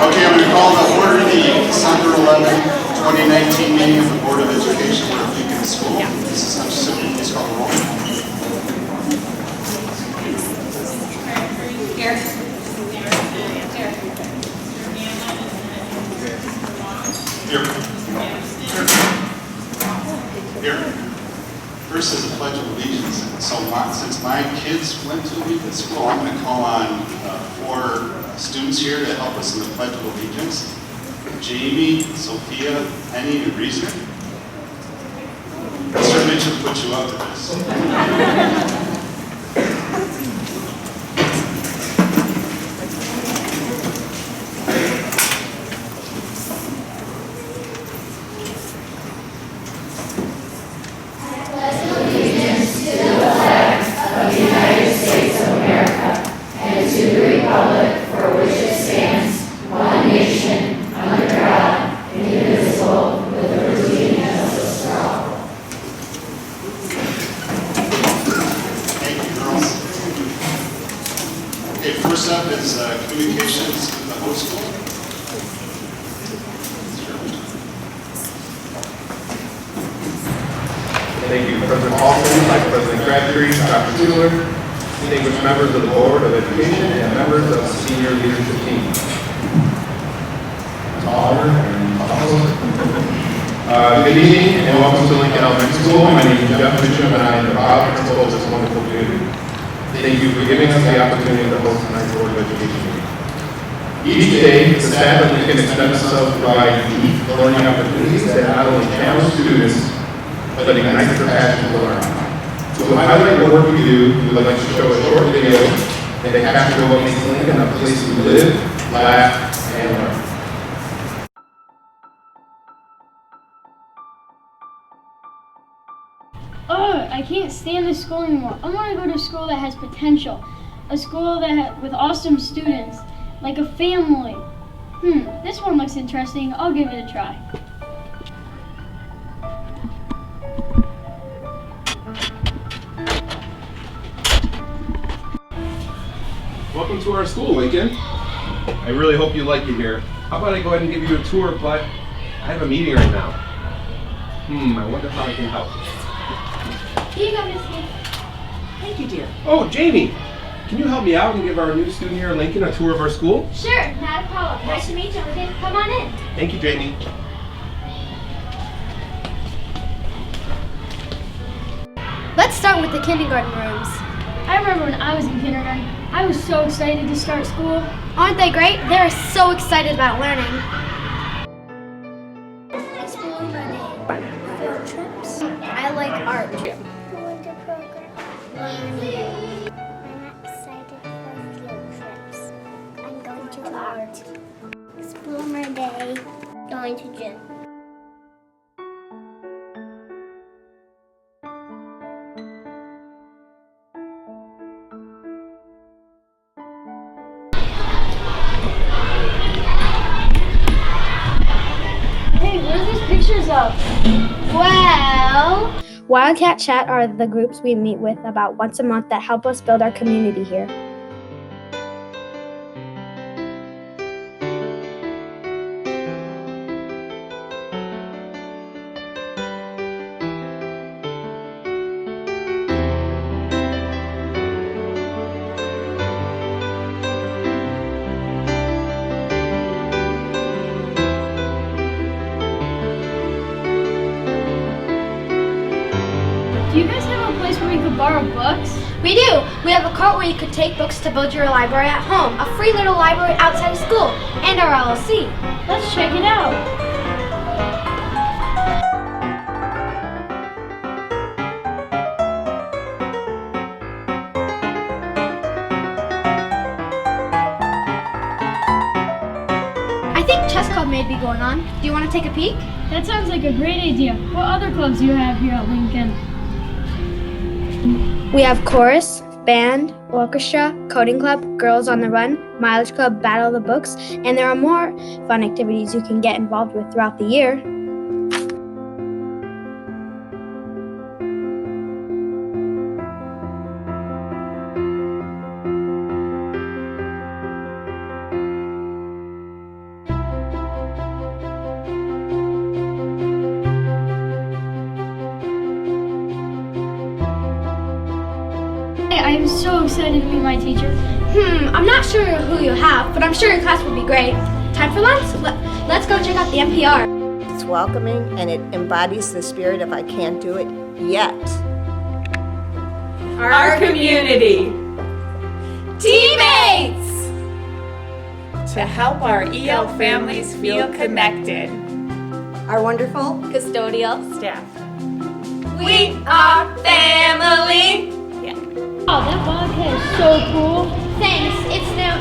Okay, I'm going to call to order the December 11, 2019 meeting of the Board of Education for Wheaton School. Mrs. Hutchinson, please call the roll. Here. Here. First is the Pledge of Allegiance. So since my kids went to Wheaton School, I'm going to call on 4 students here to help us in the Pledge of Allegiance. Jamie, Sophia, Penny, and Reason. Mr. Mitchell put you up to this. First up is communications with the host school. Thank you, President Paulson, Vice President Crabtree, Dr. Tueller, distinguished members of the Board of Education, and members of the senior leadership team. Good evening and welcome to Lincoln Elementary School. My name is Jeff Mitchum and I am the proud principal of this wonderful community. Thank you for giving us the opportunity to host tonight's Board of Education meeting. Each day, the staff at Lincoln extends themselves to provide unique learning opportunities that not only challenge students, but ignite their passion to learn. To highlight the work we do, we would like to show a short video that captures what makes Lincoln a place to live, laugh, and learn. I can't stand this school anymore. I want to go to a school that has potential. A school that with awesome students, like a family. This one looks interesting. I'll give it a try. Welcome to our school, Lincoln. I really hope you like it here. How about I go ahead and give you a tour, but I have a meeting right now. I wonder how I can help. Here you go, Miss Smith. Thank you, dear. Oh, Jamie, can you help me out and give our new student here in Lincoln a tour of our school? Sure, not a problem. Nice to meet you. Okay, come on in. Thank you, Jamie. Let's start with the kindergarten rooms. I remember when I was in kindergarten, I was so excited to start school. Aren't they great? They're so excited about learning. Field trips. I like art. Winter program. Learning. I'm excited for field trips. I'm going to art. Explorer day. Going to gym. Hey, what are these pictures of? Well, Wildcat Chat are the groups we meet with about once a month that help us build our community here. Do you guys have a place where we could borrow books? We do! We have a cart where you could take books to build your library at home, a free little library outside of school, and our LLC. Let's check it out. I think chess club may be going on. Do you want to take a peek? That sounds like a great idea. What other clubs do you have here at Lincoln? We have chorus, band, orchestra, coding club, girls on the run, mileage club, battle of the books, and there are more fun activities you can get involved with throughout the year. I am so excited to meet my teacher. I'm not sure who you have, but I'm sure your class will be great. Time for lunch? Let's go check out the NPR. It's welcoming and it embodies the spirit of I can't do it yet. Our community. Teammates! To help our EL families feel connected. Our wonderful Custodial staff. We are family! Oh, that vodka is so cool. Thanks. It's new.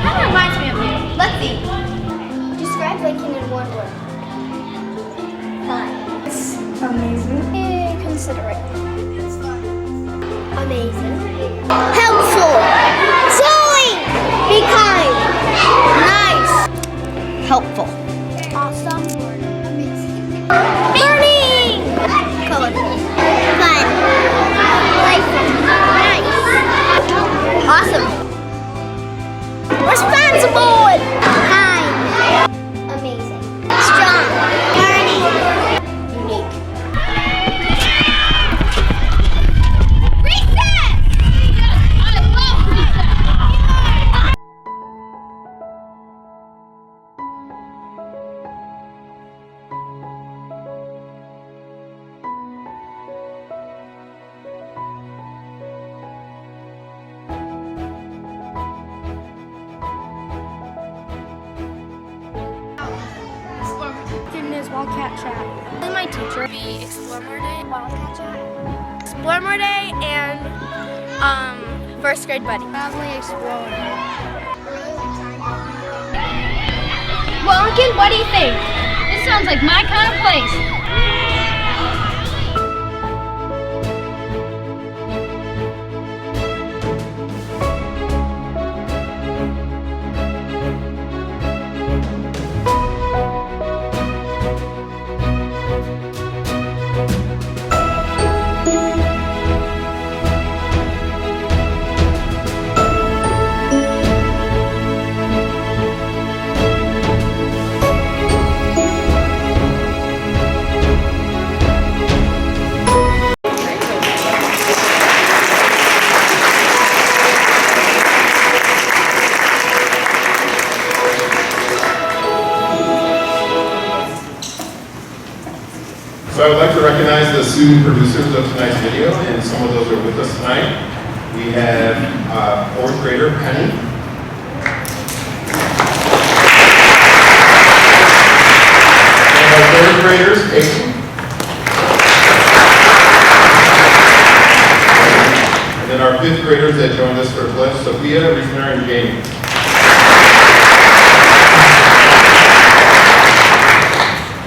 Kind of reminds me of you. Let's see. Describe Lincoln in one word. Fine. It's amazing. Considerate. Amazing. Helpful. Sewing. Be kind. Nice. helpful. Awesome. Learning. Colorful. Fun. Playful. Nice. Awesome. Responsible. Kind. Amazing. Strong. Learning. Unique. Recess! I love recess. Student is Wildcat Chat. This is my teacher. Be Explore More Day, Wildcat Chat. Explore More Day and first grade buddy. Family Explore. Well, Lincoln, what do you think? This sounds like my kind of place. So I would like to recognize the student producers of tonight's video, and some of those are with us tonight. We have fourth grader Penny. And our third graders, Peyton. And then our fifth graders that joined us for pledge, Sophia, Reasoner, and Jamie.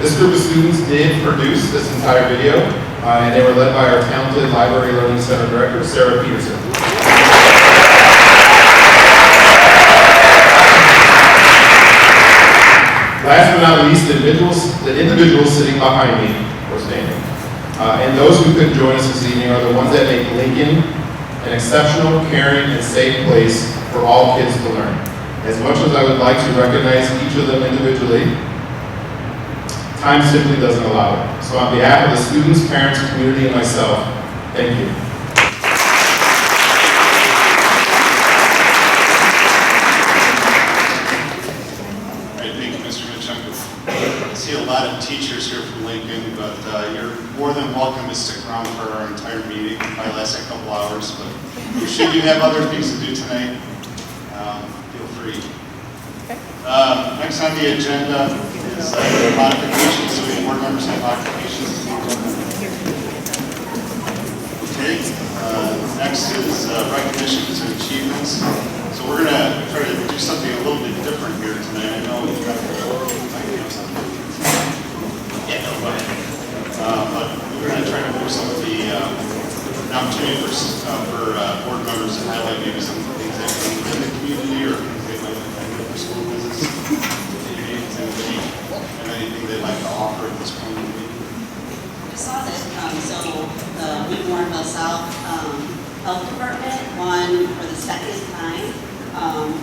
This group of students did produce this entire video, and they were led by our talented Library Learning Center Director, Sarah Peterson. Last but not least, the individuals sitting behind me, or standing, and those who couldn't join us this evening are the ones that make Lincoln an exceptional, caring, and safe place for all kids to learn. As much as I would like to recognize each of them individually, time simply doesn't allow it. So on behalf of the students, parents, community, and myself, thank you. Great, thank you, Mr. Mitchum. I see a lot of teachers here from Lincoln, but you're more than welcome to stick around for our entire meeting. It might last a couple hours, but should you have other things to do tonight, feel free. Next on the agenda is modifications. So we have board members have modifications. Okay. Next is recognitions and achievements. So we're going to try to do something a little bit different here tonight. I know we've got but we're going to try to move some of the an opportunity for board members to highlight maybe some of the things that are in the community or things they might have done for school visits. And anything they'd like to offer at this point in the meeting? I saw that, so the Warrenville South Health Department won for the second time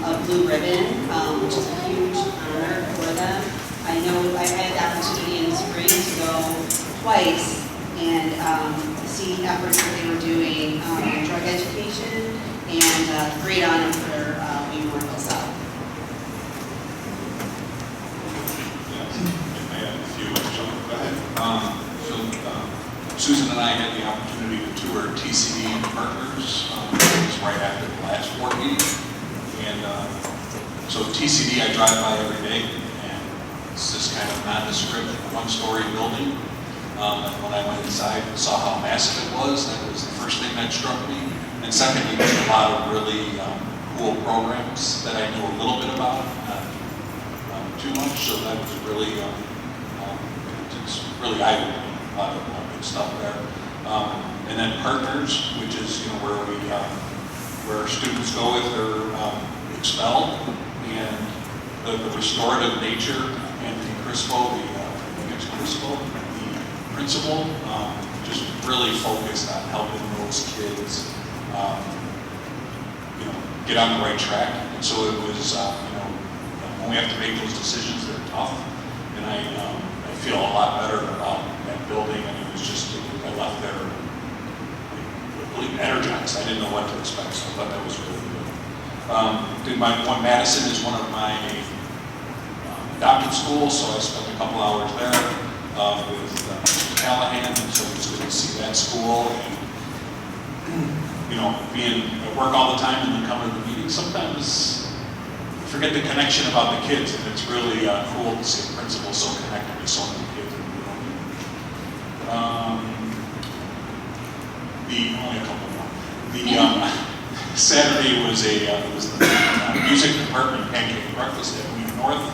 a blue ribbon, which is a huge honor for them. I know I had the opportunity in the spring to go twice, and the see efforts that they were doing in drug education, and great honor for Warrenville South. Go ahead. Susan and I had the opportunity to tour TCD Partners. It was right after the last board meeting. And so TCD I drive by every day, and it's this kind of nondescript one-story building. When I went inside and saw how massive it was, that was the first thing that struck me. And secondly, there's a lot of really cool programs that I knew a little bit about, not too much, so that was really, it's really eye-opening. A lot of good stuff there, and then Partners, which is where students go if they're expelled, and the restorative nature. Anthony Crispo, the principal, just really focused on helping those kids, get on the right track. And so it was, when we have to make those decisions, they're tough, and I feel a lot better about that building, and it was just, I left there really energized. I didn't know what to expect, so I thought that was really good. Madison is one of my adopted schools, so I spent a couple hours there with Mr. Callahan, and so it was good to see that school. And, being at work all the time and then coming to the meeting, sometimes forget the connection about the kids, and it's really cool to see a principal so connected with so many kids. Only a couple more. Saturday was the music department pancake breakfast at Wheaton North,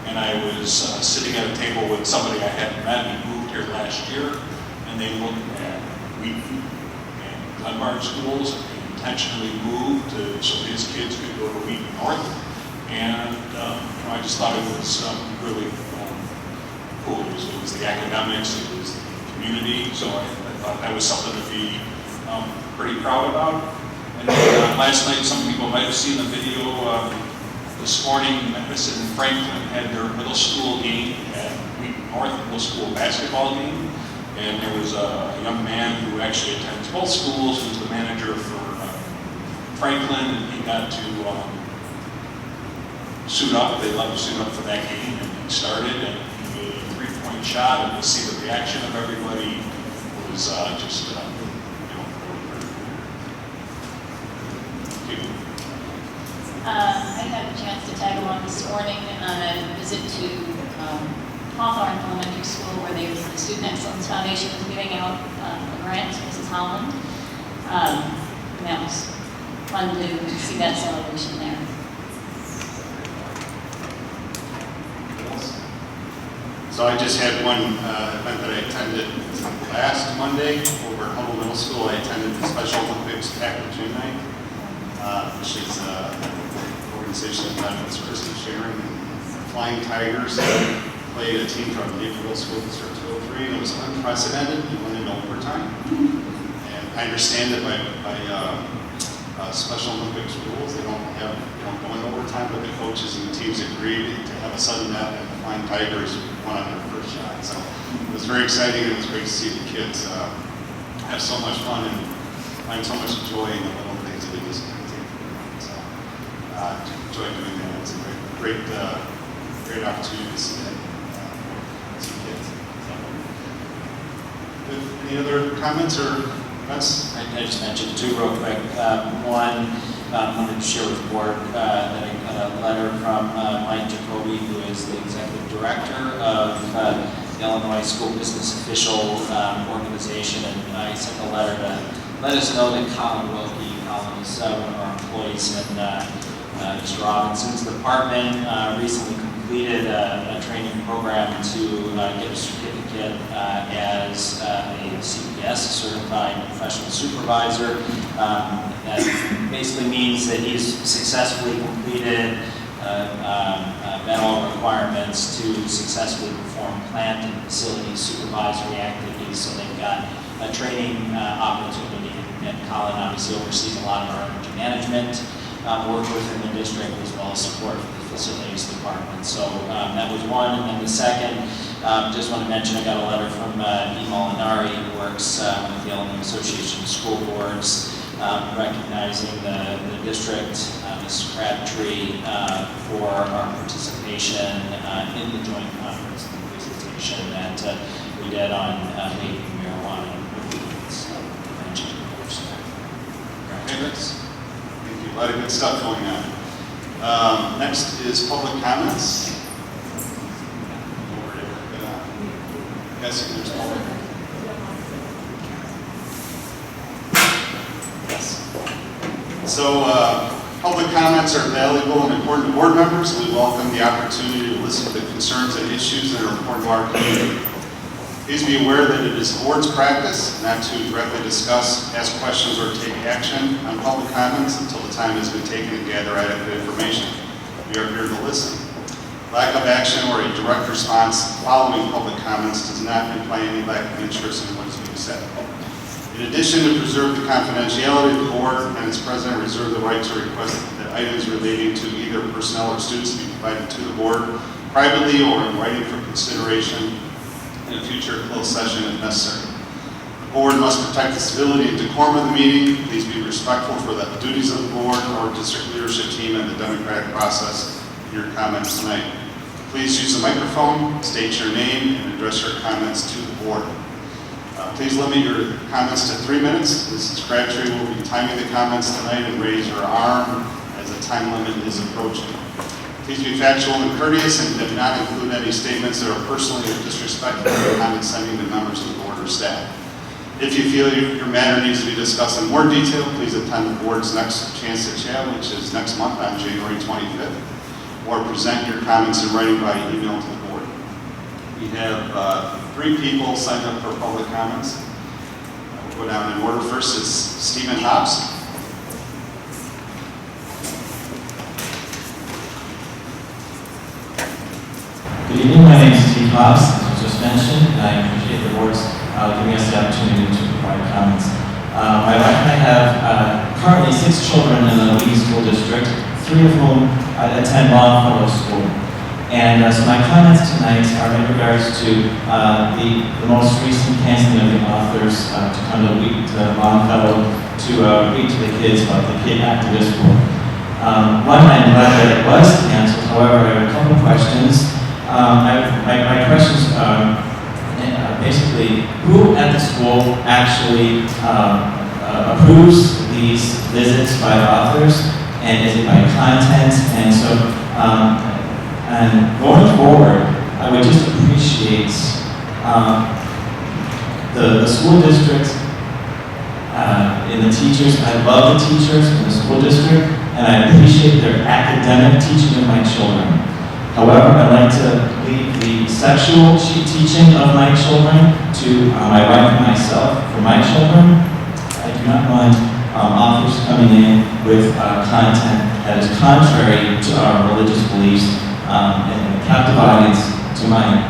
and I was sitting at a table with somebody I hadn't met. He moved here last year, and they looked at Wheaton and Glenbard schools, and they intentionally moved so his kids could go to Wheaton North. And I just thought it was really cool. It was the academics, it was the community, so I thought that was something to be pretty proud about. And then, last night, some people might have seen the video. This morning, Madison and Franklin had their middle school game at Wheaton North, middle school basketball game. And there was a young man who actually attends both schools, who's the manager for Franklin, and he got to suit up. They let him suit up for that game, and he started, and he made a three-point shot, and to see the reaction of everybody was just, I had a chance to tag along this morning on a visit to Hawthorne Elementary School, where the Student Excellence Foundation was giving out a grant to Mrs. Holland. And that was fun to see that celebration there. So I just had one event that I attended last Monday over at Humble Middle School. I attended the Special Olympics Packaging Night, which is an organization that was Kristen Sharon and Flying Tigers. Played a team from Naperville School District 203, and it was unprecedented. We went into overtime. And I understand that by Special Olympics rules, they don't go into overtime, but the coaches and the teams agreed to have a sudden death, and the Flying Tigers won on their first shot. So it was very exciting, and it was great to see the kids have so much fun and find so much joy in the little things that they just take for granted. So enjoy doing that. It's a great opportunity to see that. Kids. So, any other comments or comments? I just mentioned two real quick. One, I wanted to share with the board that I got a letter from Mike Jacoby, who is the executive director of the Illinois School Business Official Organization, and I sent a letter to let us know that Colin Wilkie, Colin is one of our employees in Mr. Robinson's department, recently completed a training program to get a certificate as a CPS, certified professional supervisor. That basically means that he's successfully completed met all requirements to successfully perform plant and facility supervisory activities. So they've got a training opportunity, and Colin obviously oversees a lot of our energy management work within the district, as well as support for the facilities department. So that was one, and then the second, Just want to mention I got a letter from E. Molinari, who works with the Illinois Association of School Boards, recognizing the district, Ms. Crabtree, for our participation in the joint conference and presentation that we did on vaping marijuana and prevention. Thank you. A lot of good stuff going on. Next is public comments. Guessing there's public. Yes. So public comments are valuable and important to board members. We welcome the opportunity to listen to the concerns and issues that are important to our community. Please be aware that it is the board's practice not to directly discuss, ask questions, or take action on public comments until the time has been taken to gather adequate information. We are here to listen. Lack of action or a direct response following public comments does not imply any lack of interest in what is being said. In addition, to preserve the confidentiality of the board and its president reserve the right to request that items relating to either personnel or students be provided to the board privately or in writing for consideration in a future closed session if necessary. The board must protect the stability and decorum of the meeting. Please be respectful for the duties of the board or district leadership team and the democratic process in your comments tonight. Please use the microphone, state your name, and address your comments to the board. Please limit your comments to 3 minutes. Mrs. Crabtree will be timing the comments tonight and raise her arm as the time limit is approaching. Please be factual and courteous and do not include any statements that are personally or disrespectful or condescending to members of the board or staff. If you feel your matter needs to be discussed in more detail, please attend the board's next chance to chat, which is next month on January 25th, or present your comments in writing by email to the board. We have 3 people signed up for public comments. We'll go down in order. First is Stephen Hobbs. Good evening, my name is Steve Hobbs, as was just mentioned, and I appreciate the board's giving us the opportunity to provide comments. My wife and I have currently 6 children in the Wheaton School District, 3 of whom attend Longfellow School. And so my comments tonight are in regards to the most recent canceling of the authors to come to Longfellow to read to the kids about the Kid Activist Book. One, I'm glad that it was canceled. However, I have a couple questions. My questions are basically, who at the school actually approves these visits by authors, and is it by content? And so, and going forward, I would just appreciate the school district and the teachers. I love the teachers in the school district, and I appreciate their academic teaching of my children. However, I'd like to leave the sexual teaching of my children to my wife and myself. For my children, I do not want authors coming in with content that is contrary to our religious beliefs and a captive audience to my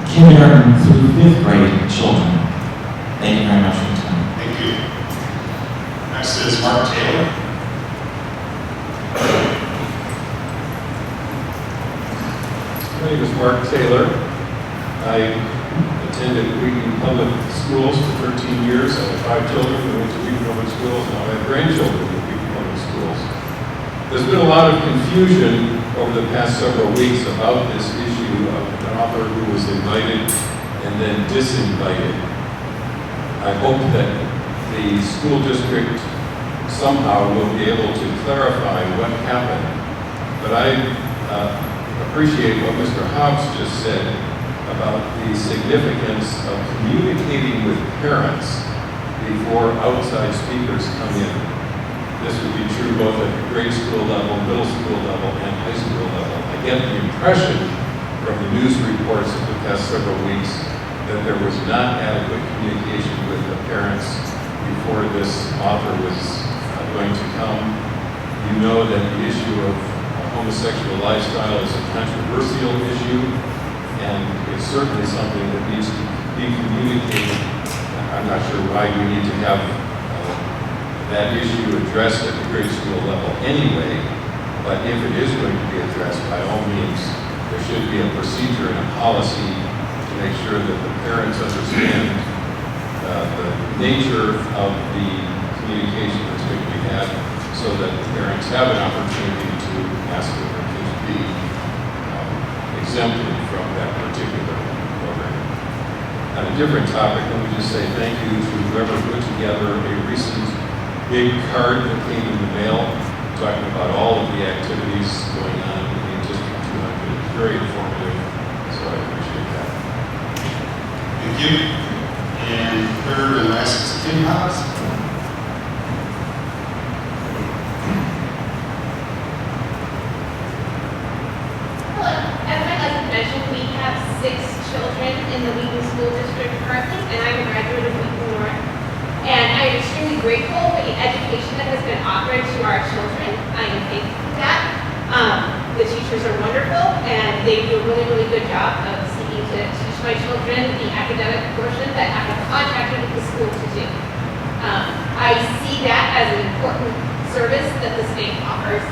kindergarten through 5th grade children. Thank you very much for your time. Thank you. Next is Mark Taylor. My name is Mark Taylor. I attended Wheaton Public Schools for 13 years. I have 5 children who went to Wheaton Public Schools, and I have grandchildren at Wheaton Public Schools. There's been a lot of confusion over the past several weeks about this issue of an author who was invited and then disinvited. I hope that the school district somehow will be able to clarify what happened. But I appreciate what Mr. Hobbs just said about the significance of communicating with parents before outside speakers come in. This would be true both at the grade school level, middle school level, and high school level. I get the impression from the news reports of the past several weeks that there was not adequate communication with the parents before this author was going to come. You know that the issue of homosexual lifestyle is a controversial issue, and it's certainly something that needs to be communicated. I'm not sure why we need to have that issue addressed at the grade school level anyway, but if it is going to be addressed, by all means, there should be a procedure and a policy to make sure that the parents understand the nature of the communication that's going to be had, so that the parents have an opportunity to ask that their kids be exempted from that particular program. On a different topic, let me just say thank you to whoever put together a recent big card that came in the mail talking about all of the activities going on in District 200. It's very informative, so I appreciate that. Thank you. And third and last is Tim House. Hello. As my husband mentioned, we have 6 children in the Wheaton School District currently, and I'm a graduate of Wheaton North. And I am extremely grateful for the education that has been offered to our children. I am thankful for that. The teachers are wonderful, and they do a really, really good job of seeking to teach my children the academic portion that I have contracted with the school to do. I see that as an important service that the state offers.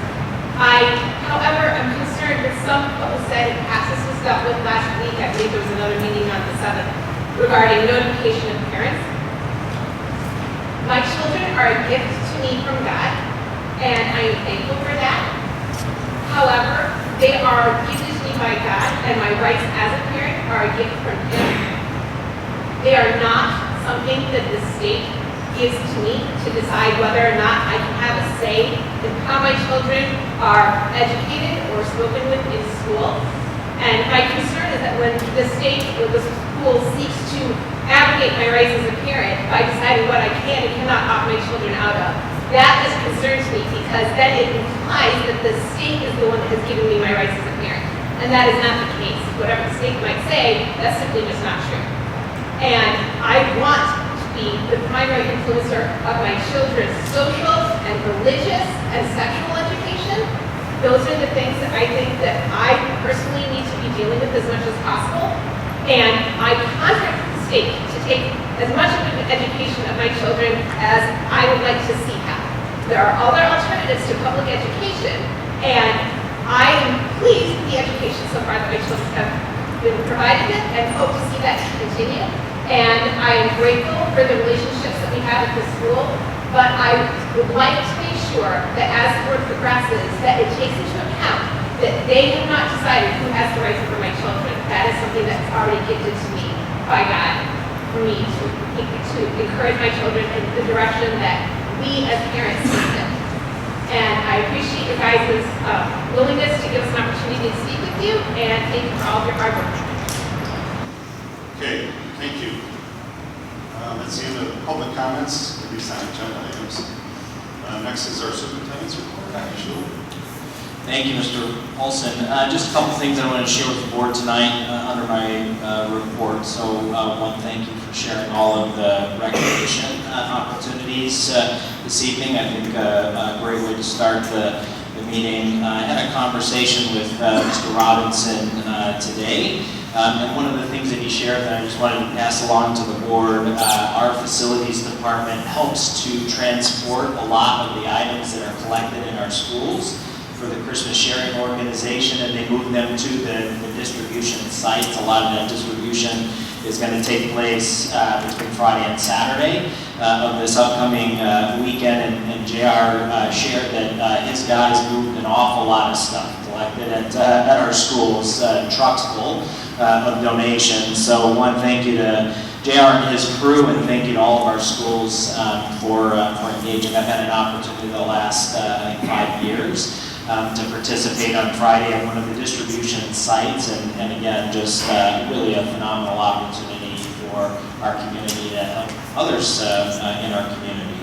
However, I'm concerned with some of what was said in past. This was dealt with last week. I believe there was another meeting on the 7th regarding notification of parents. My children are a gift to me from God, and I am thankful for that. However, they are gifted to me by God, and my rights as a parent are a gift from Him. They are not something that the state gives to me to decide whether or not I can have a say in how my children are educated or spoken with in school. And my concern is that when the state or the school seeks to abrogate my rights as a parent by deciding what I can and cannot opt my children out of, that just concerns me, because then it implies that the state is the one that has given me my rights as a parent. And that is not the case. Whatever the state might say, that's simply just not true. And I want to be the primary influencer of my children's social and religious and sexual education. Those are the things that I think that I personally need to be dealing with as much as possible. And I contract with the state to take as much of an education of my children as I would like to see happen. There are other alternatives to public education, and I am pleased with the education so far that my children have been provided with, and hope to see that continue. And I am grateful for the relationships that we have at the school, but I would like to make sure that as the work progresses, that it takes into account that they have not decided who has the rights over my children. That is something that's already gifted to me by God for me to encourage my children in the direction that we as parents see them. And I appreciate your guys' willingness to give us an opportunity to speak with you, and thank you for all of your hard work. Okay, thank you. That's the end of public comments, at least on agenda items. Next is our superintendent's report. Dr. Schuler. Thank you, Mr. Olson. Just a couple things I want to share with the board tonight under my report. So one, thank you for sharing all of the recognition opportunities this evening. I think a great way to start the meeting. I had a conversation with Mr. Robinson today. And one of the things that he shared that I just wanted to pass along to the board, our facilities department helps to transport a lot of the items that are collected in our schools for the Christmas sharing organization, and they move them to the distribution sites. A lot of that distribution is going to take place between Friday and Saturday of this upcoming weekend, and JR shared that his guys moved an awful lot of stuff collected at our schools, trucks full of donations. So one, thank you to JR and his crew, and thank you to all of our schools for engaging. I've had an opportunity the last 5 years to participate on Friday at one of the distribution sites, and again, just really a phenomenal opportunity for our community to help others in our community.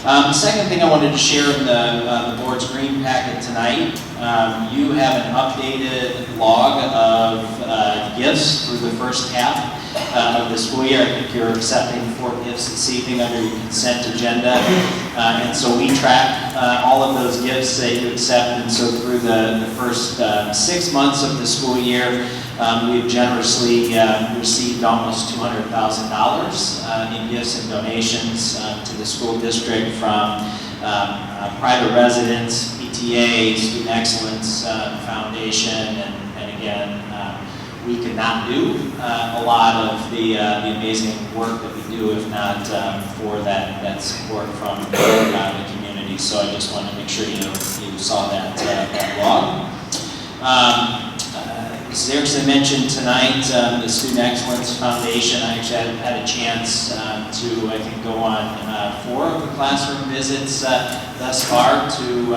The second thing I wanted to share in the board's green packet tonight, you have an updated log of gifts through the first half of the school year. I think you're accepting 4 gifts this evening under your consent agenda. And so we track all of those gifts that you accept. And so through the first 6 months of the school year, we've generously received almost $200,000 in gifts and donations to the school district from private residents, PTA, Student Excellence Foundation, and again, we could not do a lot of the amazing work that we do if not for that support from the community. So I just wanted to make sure you saw that log. As Erickson mentioned tonight, the Student Excellence Foundation, I actually had a chance to, I think, go on 4 of the classroom visits thus far to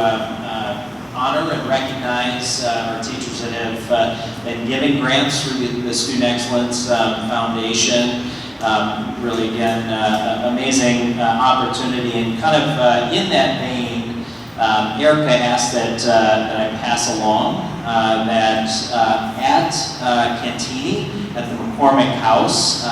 honor and recognize our teachers that have been giving grants through the Student Excellence Foundation. Really, again, amazing opportunity, and kind of in that vein, Erica asked that I pass along that at Cantini, at the McCormick House,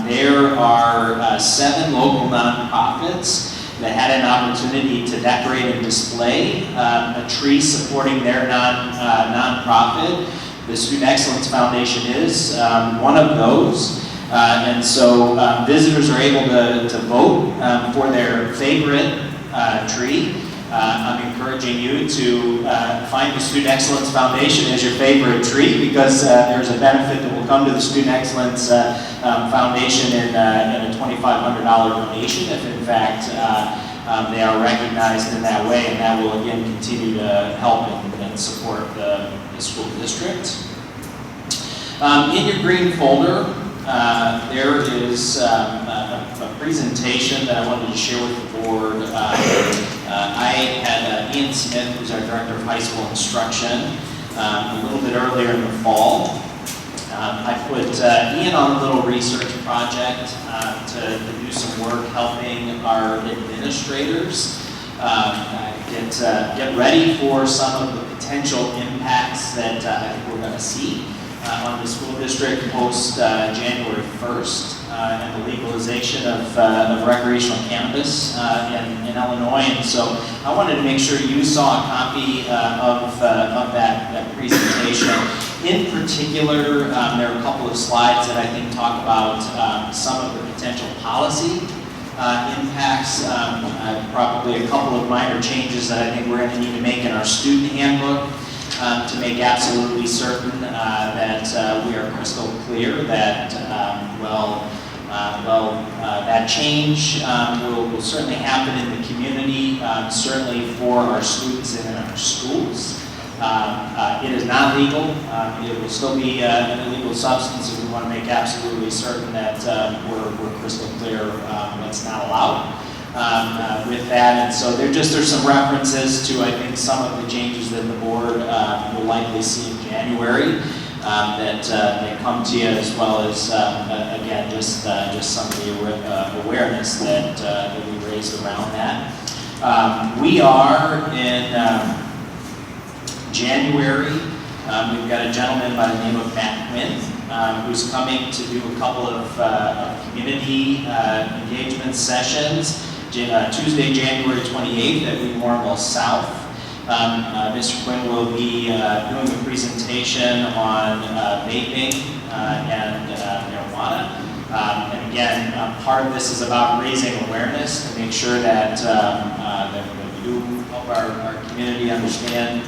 there are 7 local nonprofits that had an opportunity to decorate and display a tree supporting their nonprofit. The Student Excellence Foundation is one of those. And so visitors are able to vote for their favorite tree. I'm encouraging you to find the Student Excellence Foundation as your favorite tree, because there's a benefit that will come to the Student Excellence Foundation in a $2,500 donation if in fact they are recognized in that way, and that will again continue to help and support the school district. In your green folder, there is a presentation that I wanted to share with the board. I had Ian Smith, who's our Director of High School Instruction, a little bit earlier in the fall. I put Ian on a little research project to do some work helping our administrators get ready for some of the potential impacts that I think we're going to see on the school district post January 1st and the legalization of recreational cannabis in Illinois. And so I wanted to make sure you saw a copy of that presentation. In particular, there are a couple of slides that I think talk about some of the potential policy impacts, probably a couple of minor changes that I think we're going to need to make in our student handbook to make absolutely certain that we are crystal clear that, that change will certainly happen in the community, certainly for our students and in our schools. It is not legal. It will still be an illegal substance, and we want to make absolutely certain that we're crystal clear what's not allowed with that. And so there's some references to, I think, some of the changes that the board will likely see in January that come to you, as well as again just some of the awareness that we raised around that. We are in January. We've got a gentleman by the name of Matt Quinn who's coming to do a couple of community engagement sessions. Tuesday, January 28th at Warrenville South. Mr. Quinn will be doing a presentation on vaping and marijuana. And again, part of this is about raising awareness to make sure that, that we do help our community understand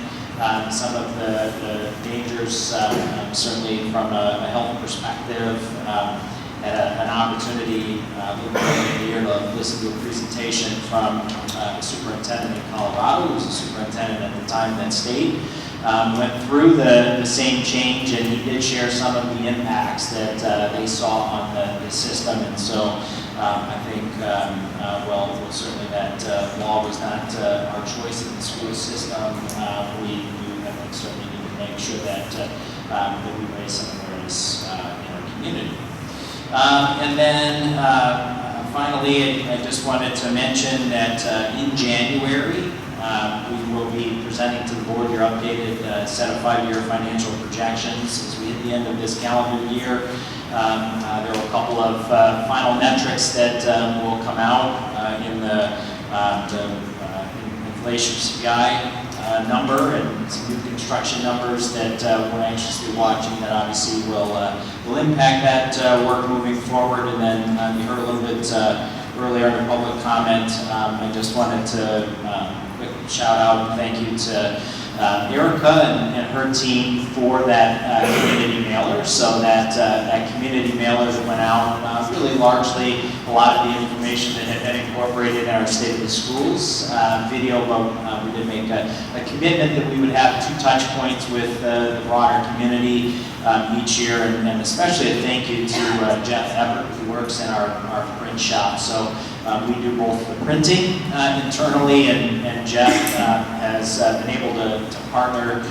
some of the dangers, certainly from a health perspective. Had an opportunity a little bit earlier in the year to listen to a presentation from the superintendent in Colorado, who was a superintendent at the time that state. Went through the same change, and he did share some of the impacts that they saw on the system. And so I think, well, certainly that law was not our choice in the school system. We I think certainly need to make sure that we raise some awareness in our community. And then finally, I just wanted to mention that in January, we will be presenting to the board your updated set of 5-year financial projections as we hit the end of this calendar year. There are a couple of final metrics that will come out in the inflation CPI number, and some new construction numbers that we're anxiously watching that obviously will impact that work moving forward. And then you heard a little bit earlier in the public comment. I just wanted to quick shout out and thank you to Erica and her team for that community mailer. So that community mailer that went out, really largely a lot of the information that had been incorporated in our State of the Schools video, but we did make a commitment that we would have 2 touch points with the broader community each year, and especially a thank you to Jeff Everett, who works in our print shop. So we do both the printing internally, and Jeff has been able to partner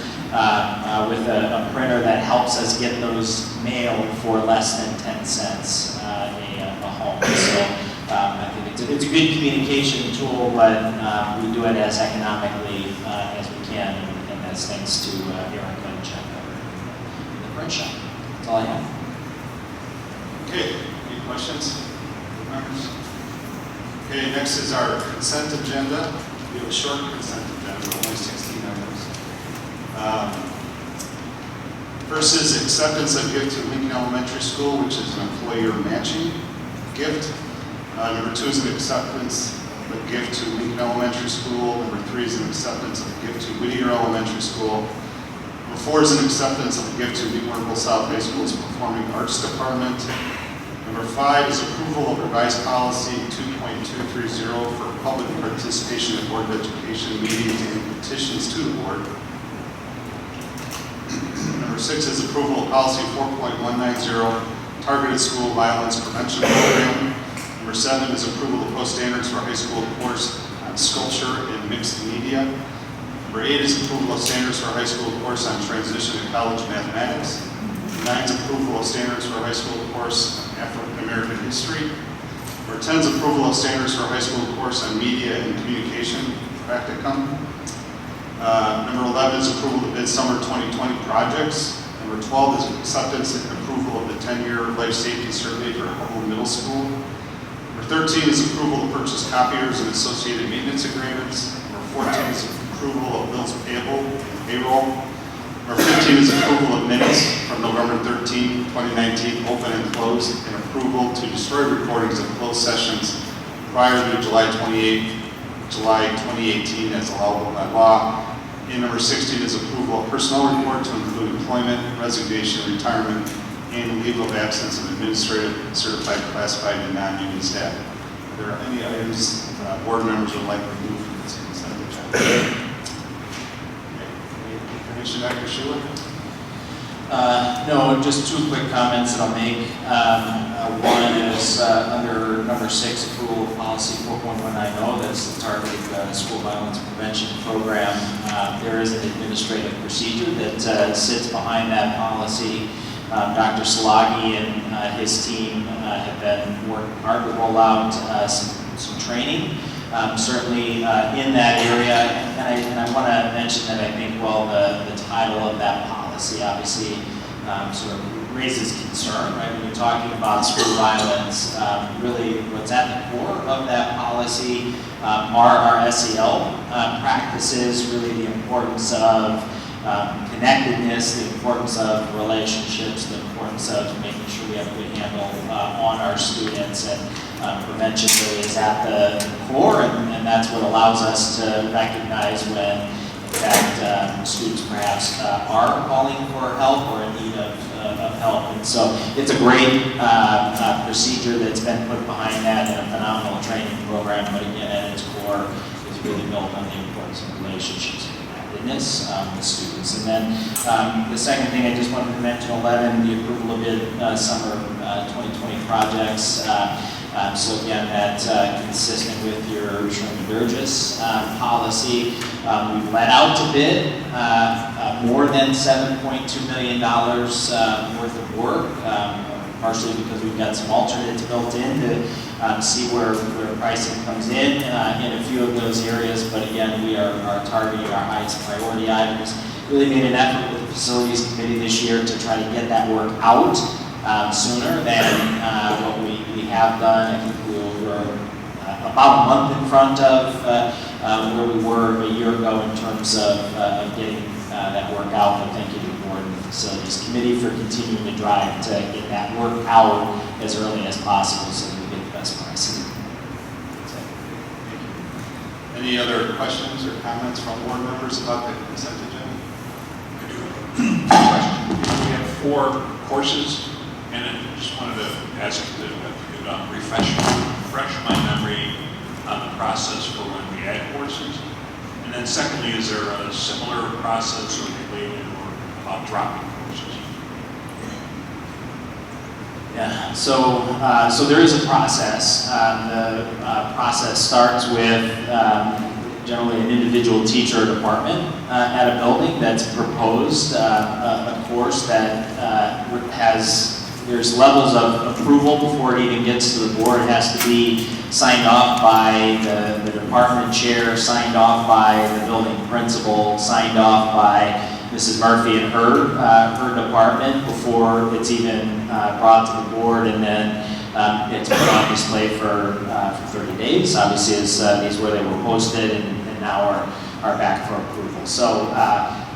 with a printer that helps us get those mailed for less than 10 cents a home. So I think it's a good communication tool, but we do it as economically as we can, and that's thanks to Erica and Jeff in the print shop. That's all I have. Okay, any questions, members? Okay, next is our consent agenda. We have a short consent agenda, only 16 items. First is acceptance of gift to Lincoln Elementary School, which is an employer matching gift. Number 2 is an acceptance of a gift to Lincoln Elementary School. Number 3 is an acceptance of a gift to Whittier Elementary School. Number 4 is an acceptance of a gift to Warrenville South High School's Performing Arts Department. Number 5 is approval of revised policy 2.230 for public participation in Board of Education meetings and petitions to the board. Number 6 is approval of policy 4.190, targeted school violence prevention program. Number 7 is approval of post standards for high school course on sculpture and mixed media. Number 8 is approval of standards for high school course on transition to college mathematics. 9 is approval of standards for high school course on African American history. Number 10 is approval of standards for high school course on media and communication practicum. Number 11 is approval of bid summer 2020 projects. Number 12 is acceptance and approval of the 10-year life safety survey for Humboldt Middle School. Number 13 is approval to purchase copiers and associated maintenance agreements. Number 14 is approval of bills payable and payroll. Number 15 is approval of minutes from November 13, 2019, open and closed, and approval to destroy recordings of closed sessions prior to July 2018 as allowable by law. And number 16 is approval of personnel report to include employment, resignation, retirement, and leave of absence of administrative, certified, classified, and non-union staff. Are there any items board members would like to remove from this consent agenda? Dr. Schuler? No, just 2 quick comments that I'll make. One is under number 6, approval of policy 4.190, that's the targeted school violence prevention program. There is an administrative procedure that sits behind that policy. Dr. Salagi and his team have been working hard to roll out some training. Certainly in that area, and I want to mention that I think, well, the title of that policy obviously sort of raises concern, right? When you're talking about school violence, really what's at the core of that policy are our SEL practices, really the importance of connectedness, the importance of relationships, the importance of making sure we have a good handle on our students, and prevention really is at the core, and that's what allows us to recognize when, in fact, students perhaps are calling for help or in need of help. And so it's a great procedure that's been put behind that, and a phenomenal training program, but again, at its core, it's really built on the importance of relationships with students. And then the second thing I just wanted to mention, 11, the approval of bid summer 2020 projects. So again, that's consistent with your Sherman-Burgess policy. We've let out to bid more than $7.2 million worth of work, partially because we've got some alternates built in to see where pricing comes in a few of those areas. But again, we are targeting our highest priority items. Really made an effort with the Facilities Committee this year to try to get that work out sooner than what we have done. I think we're about a month in front of where we were a year ago in terms of getting that work out. But thank you to the board and the Facilities Committee for continuing to drive to get that work out as early as possible so that we get the best pricing. Any other questions or comments from board members about the consent agenda? We have 4 courses, and I just wanted to ask if you could refresh my memory on the process for when we add courses. And then secondly, is there a similar process or related or about dropping courses? Yeah, so there is a process. The process starts with generally an individual teacher or department at a building that's proposed a course that there's levels of approval before it even gets to the board. It has to be signed off by the department chair, signed off by the building principal, signed off by Mrs. Murphy and her department before it's even brought to the board, and then it's put on display for 30 days. Obviously, these where they were posted and now are back for approval. So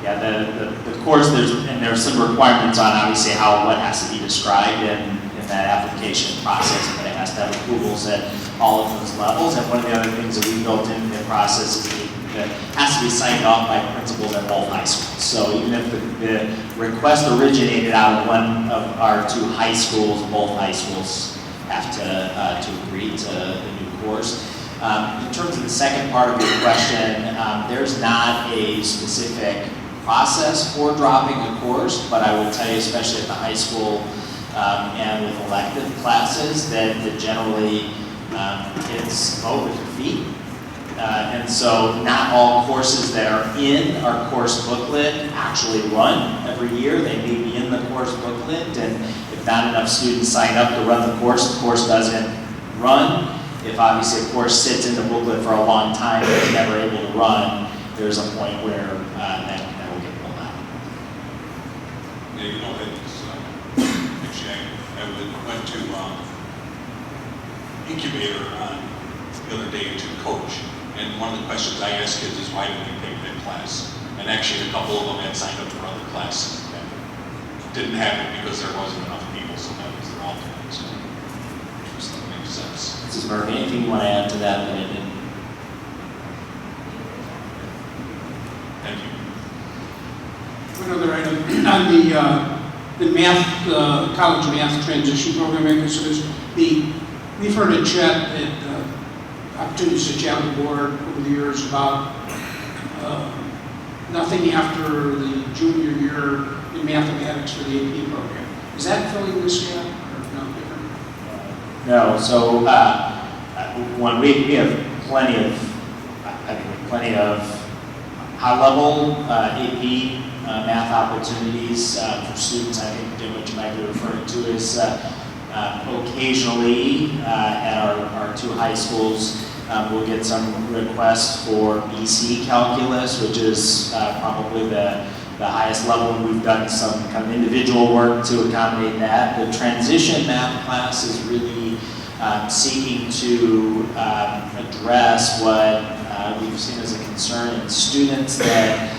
yeah, the course, there's some requirements on obviously what has to be described in that application process, and it has to have approvals at all of those levels. And one of the other things that we built into the process is that it has to be signed off by principals at both high schools. So even if the request originated out of one of our 2 high schools, both high schools have to agree to the new course. In terms of the second part of your question, there's not a specific process for dropping a course, but I would tell you, especially at the high school and with elective classes, that generally it's vote with your feet. And so not all courses that are in our course booklet actually run every year. They may be in the course booklet, and if not enough students sign up to run the course doesn't run. If obviously a course sits in the booklet for a long time and is never able to run, there's a point where that will get pulled out. Yeah, you know, actually I went to incubator the other day to coach, and one of the questions I asked kids is why did they take that class? And actually a couple of them had signed up for other classes and didn't have it because there wasn't enough people, so that was their alternate. So that makes sense. Mrs. Murphy, anything you want to add to that I didn't? Thank you. One other item on the math, college math transition program, I guess it is. We've heard at Chet that opportunities to chat with the board over the years about nothing after the junior year in mathematics for the AP program. Is that filling this gap or no different? No. So when we have plenty of high-level AP math opportunities for students. I think what you might be referring to is occasionally at our 2 high schools, we'll get some requests for BC calculus, which is probably the highest level. We've done some kind of individual work to accommodate that. The transition math class is really seeking to address what we've seen as a concern in students that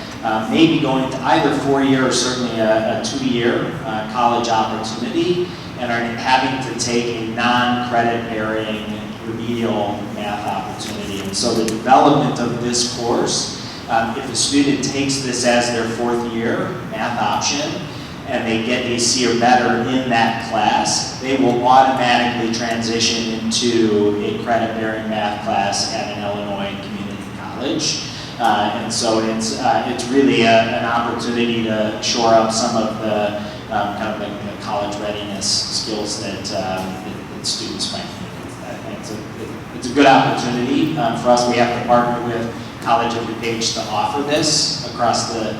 may be going to either 4-year or certainly a 2-year college opportunity and are having to take a non-credit bearing remedial math opportunity. And so the development of this course, if a student takes this as their 4th year math option and they get a C or better in that class, they will automatically transition into a credit-bearing math class at an Illinois community college. And so it's really an opportunity to shore up some of the kind of the college readiness skills that students might need. It's a good opportunity for us. We have to partner with College of DuPage to offer this across the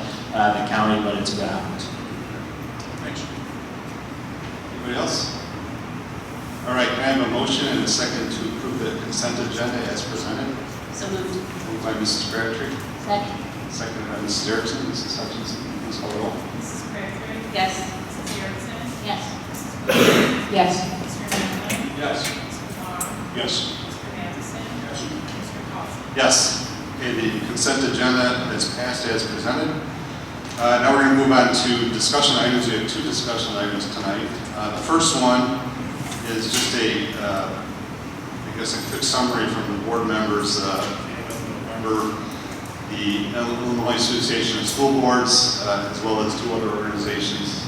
county, but it's a good opportunity. Thanks. Anybody else? All right, can I have a motion and a second to approve the consent agenda as presented? So moved. Moved by Mrs. Crabtree. Second. Seconded by Mrs. Erickson. Mrs. Hutchinson, please call the roll. Mrs. Crabtree? Yes. Mrs. Erickson? Yes. Mrs. Cooper? Yes. Mr. Hamlin? Yes. Mr. Vaughn? Yes. Mr. Anderson? Yes. Mr. Paulson? Yes. Okay, the consent agenda is passed as presented. Now we're going to move on to discussion items. We have 2 discussion items tonight. The first one is just I guess a quick summary from the board members. member, the Illinois Association of School Boards, as well as two other organizations,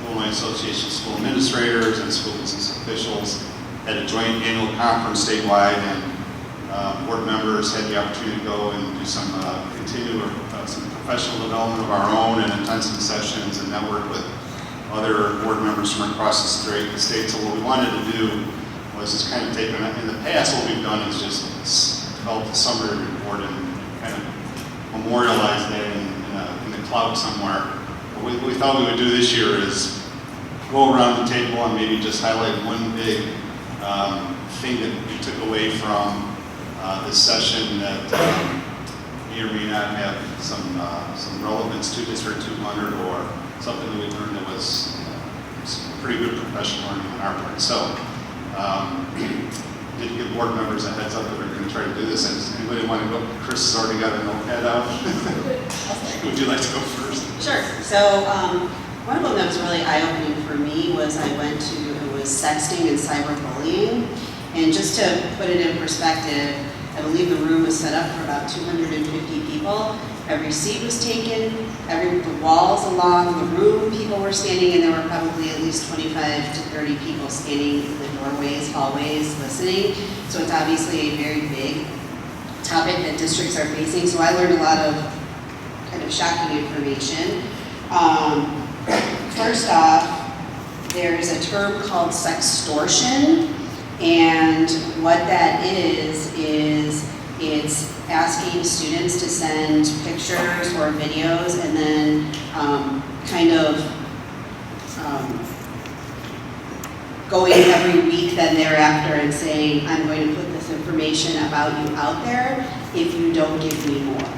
Illinois Association of School Administrators and School Business Officials, had a joint annual conference statewide, and board members had the opportunity to go and do some some professional development of our own and attend some sessions and network with other board members from across the state. So what we wanted to do was just kind of take, in the past what we've done is just develop a summary report and kind of memorialize that in the cloud somewhere. What we thought we would do this year is go around the table and maybe just highlight one big thing that we took away from this session that may or may not have some relevance to District 200 or something that we learned that was some pretty good professional learning on our part. So, did give board members a heads up that we're going to try to do this. Does anybody want to go? Chris has already got a notepad out. Would you like to go first? Sure. So one of them that was really eye-opening for me was it was sexting and cyberbullying. And just to put it in perspective, I believe the room was set up for about 250 people. Every seat was taken, the walls along the room, people were standing, and there were probably at least 25 to 30 people standing in the doorways, hallways, listening. So it's obviously a very big topic that districts are facing. So I learned a lot of kind of shocking information. First off, there's a term called sextortion, and what that is it's asking students to send pictures or videos and then going every week then thereafter and saying, I'm going to put this information about you out there if you don't give me more.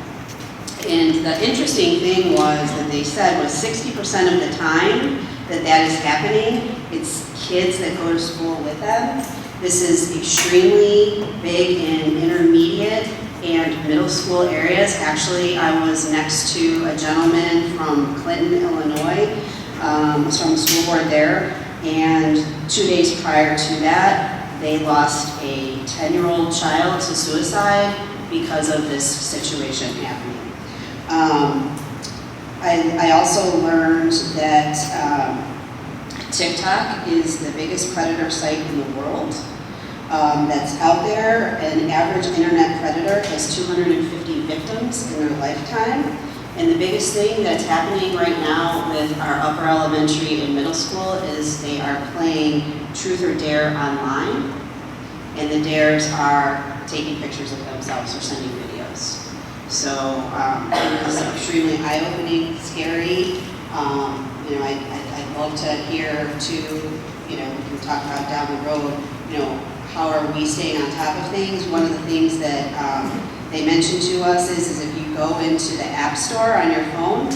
And the interesting thing was that they said was 60% of the time that is happening, it's kids that go to school with them. This is extremely big in intermediate and middle school areas. Actually, I was next to a gentleman from Clinton, Illinois, was from the school board there, and 2 days prior to that, they lost a 10-year-old child to suicide because of this situation happening. I also learned that TikTok is the biggest predator site in the world. That's out there. An average internet predator has 250 victims in their lifetime. And the biggest thing that's happening right now with our upper elementary and middle school is they are playing truth or dare online. And the dares are taking pictures of themselves or sending videos. So it was extremely eye-opening, scary. I'd love to hear too, we can talk about down the road, how are we staying on top of things? One of the things that they mentioned to us is if you go into the App Store on your phone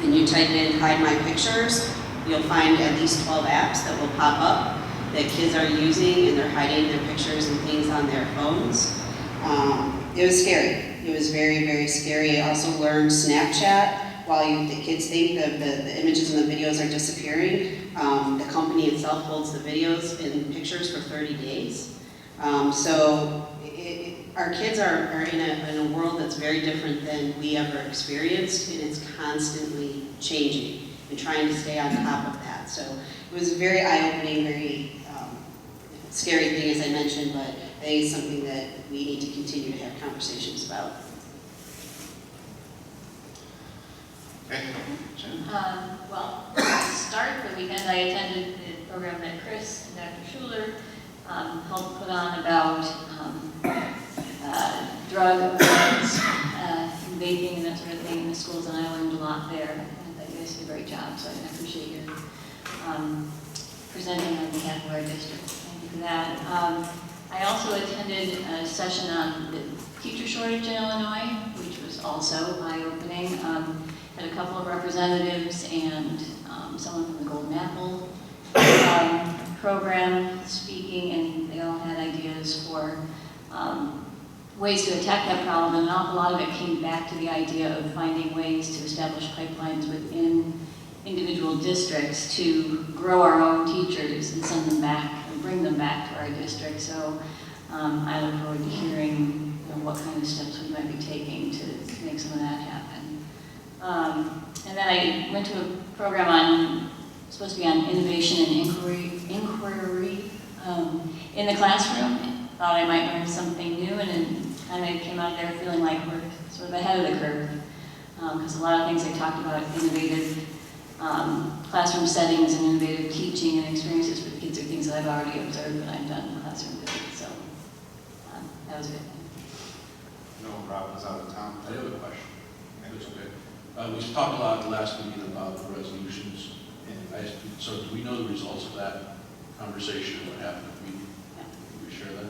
and you type in Hide My Pictures, you'll find at least 12 apps that will pop up that kids are using and they're hiding their pictures and things on their phones. It was scary. It was very, very scary. I also learned Snapchat. While the kids think the images and the videos are disappearing, the company itself holds the videos and pictures for 30 days. So our kids are in a world that's very different than we ever experienced, and it's constantly changing and trying to stay on top of that. So it was a very eye-opening, very scary thing, as I mentioned, but I think it's something that we need to continue to have conversations about. Okay. Well, to start the weekend, I attended the program that Chris and Dr. Schuler helped put on about drug awareness, vaping and that sort of thing in the schools, and I learned a lot there. And I thought you guys did a great job, so I appreciate your presenting on behalf of our district. Thank you for that. I also attended a session on the teacher shortage in Illinois, which was also eye-opening. Had a couple of representatives and someone from the Golden Apple program speaking, and they all had ideas for ways to attack that problem, and a lot of it came back to the idea of finding ways to establish pipelines within individual districts to grow our own teachers and send them back and bring them back to our district. So I look forward to hearing what kind of steps we might be taking to make some of that happen. And then I went to a program on, supposed to be on innovation and inquiry in the classroom. Thought I might learn something new, and then kind of came out there feeling like we're sort of ahead of the curve. Because a lot of things I talked about, innovative classroom settings and innovative teaching and experiences for the kids are things that I've already observed when I've done classroom visits. So that was good. No, Rob was out of town. I have a question. That's okay. We talked a lot at the last meeting about the resolutions, and so do we know the results of that conversation? What happened? Can we share that?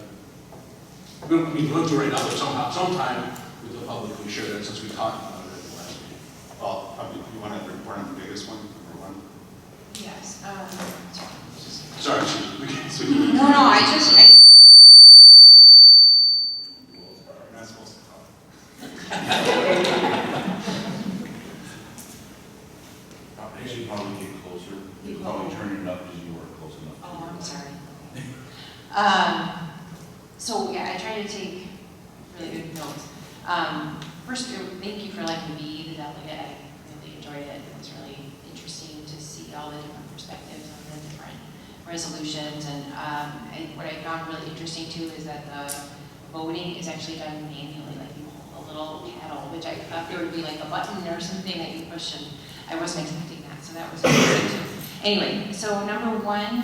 We don't need to look to right now, but sometime with the public, we share that since we talked about it at the last meeting. Well, probably you want to report on the biggest one, number one? Yes. Sorry, Susan. No, I just. You're not supposed to talk. As you probably get closer, you probably turn it up because you weren't close enough. Oh, I'm sorry. So yeah, I try to take really good notes. First, thank you for letting me be the delegate. I really enjoyed it. It was really interesting to see all the different perspectives on the different resolutions. And what I found really interesting too is that the voting is actually done manually. Like you hold a little paddle, which I thought there would be like a button or something that you push, and I wasn't expecting that. So that was interesting too. Anyway, so number one,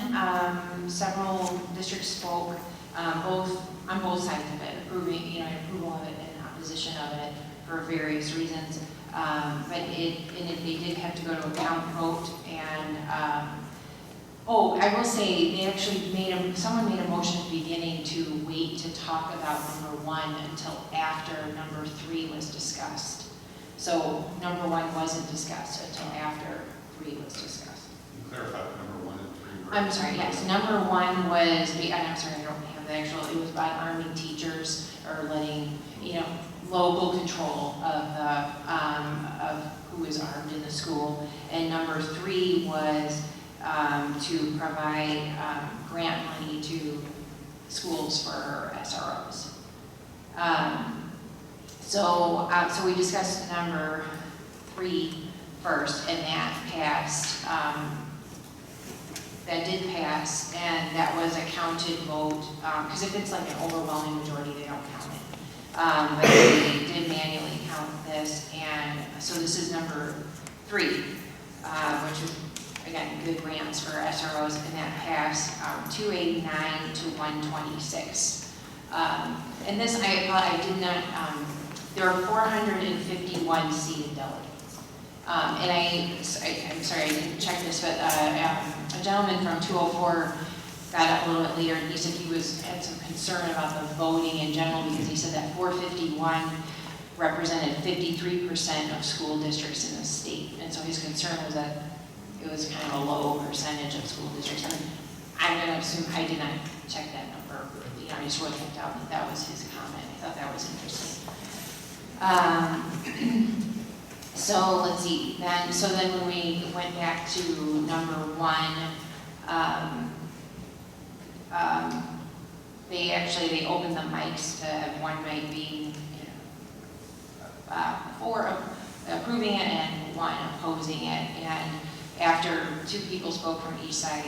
several districts spoke on both sides of it, approving, approval of it and opposition of it for various reasons. But they did have to go to a count vote, and I will say they actually someone made a motion at the beginning to wait to talk about number one until after number three was discussed. So number one wasn't discussed until after three was discussed. Can you clarify what number one and three were? I'm sorry, yes. Number one was, I'm sorry, I don't have the actual, it was about arming teachers or letting, local control of who is armed in the school. And number three was to provide grant money to schools for SROs. So we discussed number three first, and that passed. That did pass, and that was a counted vote, because if it's like an overwhelming majority, they don't count it. But they did manually count this, and so this is number three, which is, again, good grants for SROs, and that passed 289 to 126. And this, I did not, there are 451 seated delegates. And I'm sorry, I didn't check this, but a gentleman from 204 got up a little bit later, and he said he had some concern about the voting in general, because he said that 451 represented 53% of school districts in the state. And so his concern was that it was kind of a low percentage of school districts. And I'm going to assume I did not check that number. I just wrote that down, that was his comment. I thought that was interesting. So let's see, then when we went back to number one, they opened the mics to have one mic being for approving it and one opposing it. And after two people spoke from each side,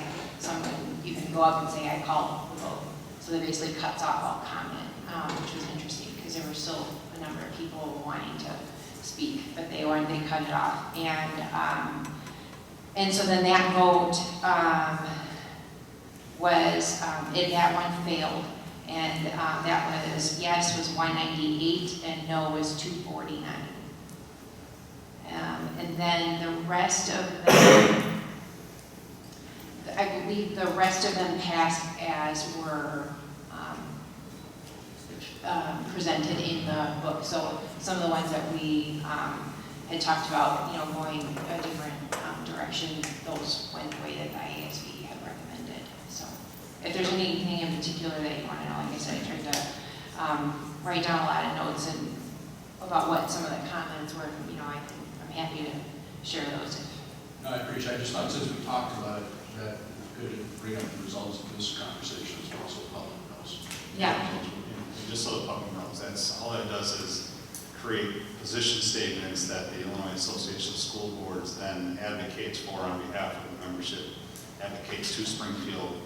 you can go up and say, I call the vote. So that basically cuts off all comment, which was interesting because there were still a number of people wanting to speak, but they cut it off. And so then that vote that one failed, and that was yes was 198 and no was 249. And then the rest of them, I believe the rest of them passed as were presented in the book. So some of the ones that we had talked about, going a different direction, those went the way that the Iasb had recommended. So if there's anything in particular that you want to know, like I said, I tried to write down a lot of notes and about what some of the comments were. I'm happy to share those. No, I appreciate it. I just thought since we talked about it, that we could bring up the results of this conversation as well, so the public knows. Yeah. And just so the public knows, that's, all that does is create position statements that the Illinois Association of School Boards then advocates for on behalf of the membership, advocates to Springfield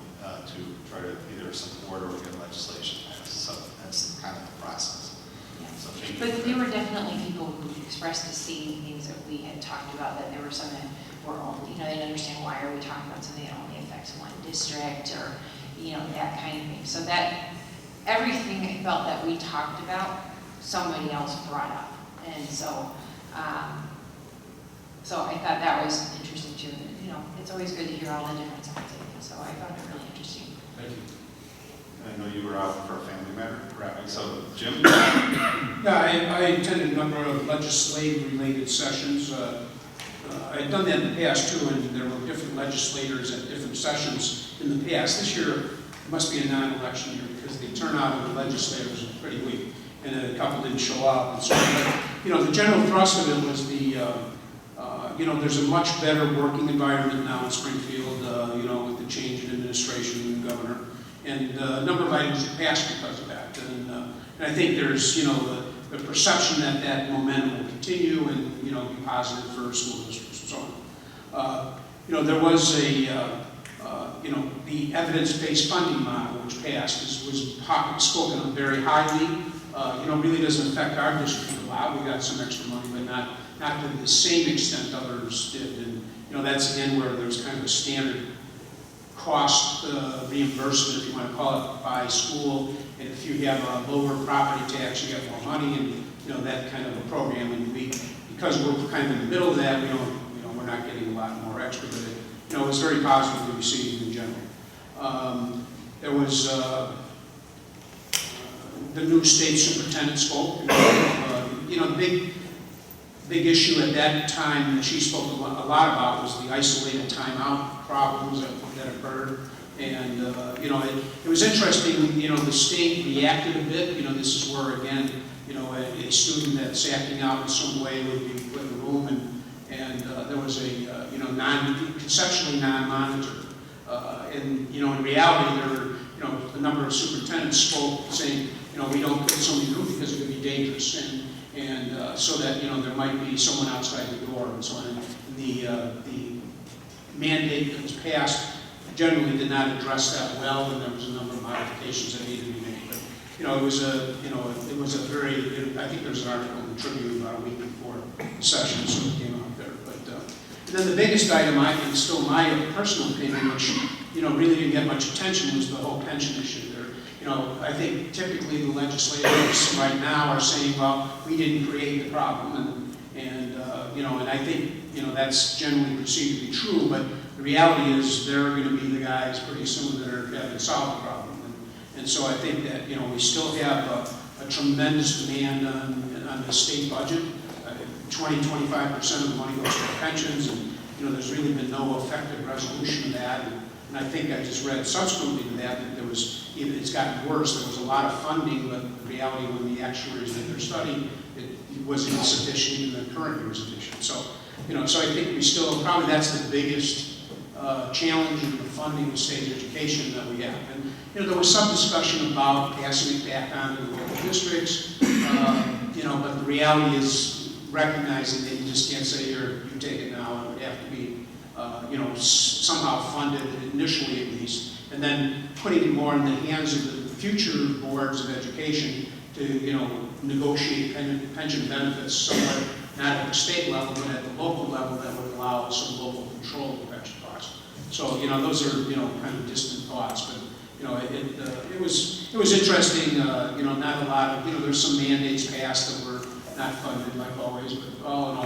to try to either support or get legislation passed. So that's kind of the process. Yeah. So thank you. But there were definitely people who expressed the same things that we had talked about, that there were some that were only, they didn't understand why are we talking about something that only affects one district, or, that kind of thing. So that, everything I felt that we talked about, somebody else brought up. And so, so I thought that was interesting too. It's always good to hear all the different sides of it. So I found it really interesting. Thank you. I know you were out for a family matter, correct? So, Jim? Yeah, I attended a number of legislative-related sessions. I had done that in the past too, and there were different legislators at different sessions in the past. This year, it must be a non-election year because the turnout of the legislators was pretty weak, and a couple didn't show up. And so, but, the general thrust of it was there's a much better working environment now in Springfield, with the change in administration and the governor. And a number of items have passed because of that. And I think there's, the perception that that momentum will continue and, be positive for school districts and so on. There was the evidence-based funding model which passed was spoken of very highly. Really doesn't affect our district a lot. We got some extra money, but not to the same extent others did. And, that's again where there's kind of a standard cost reimbursement, if you want to call it, by school. And if you have a lower property tax, you get more money, and that kind of a program. And because we're kind of in the middle of that, we're not getting a lot more extra, but it was very positively received in general. There was the new state superintendent spoke. Big issue at that time that she spoke a lot about was the isolated timeout problems that occurred. And, it was interesting, the state reacted a bit. This is where, again, a student that's acting out in some way would be put in a room, and there was a, conceptually non-monitored. And, in reality, there were, a number of superintendents spoke saying, we don't put somebody in the room because it could be dangerous. And so that, there might be someone outside the door and so on. And the mandate that was passed generally did not address that well, and there was a number of modifications that needed to be made. But, it was a very, I think there's an article in the Tribune about a week before the session, so it came out there. But, and then the biggest item, I think, still my personal opinion, which, really didn't get much attention, was the whole pension issue there. I think typically the legislators right now are saying, well, we didn't create the problem, and I think, that's generally perceived to be true, but the reality is they're going to be the guys pretty soon that are having to solve the problem. And so I think that, we still have a tremendous demand on the state budget. 20-25% of the money goes to pensions, and, there's really been no effective resolution of that. And I think I just read subsequently to that it's gotten worse. There was a lot of funding, but the reality when the actuaries did their study, it wasn't sufficient in the current year's edition. So, so I think we still, probably that's the biggest challenge in the funding of state education that we have. And, there was some discussion about passing it back on to the local districts, but the reality is recognizing that you just can't say you take it now. It would have to be somehow funded initially at least, and then putting it more in the hands of the future boards of education to, negotiate pension benefits somewhere, not at the state level, but at the local level that would allow some local control of the pension costs. So, those are, kind of distant thoughts, but, it was interesting, not a lot of, there's some mandates passed that were not funded like always, but all in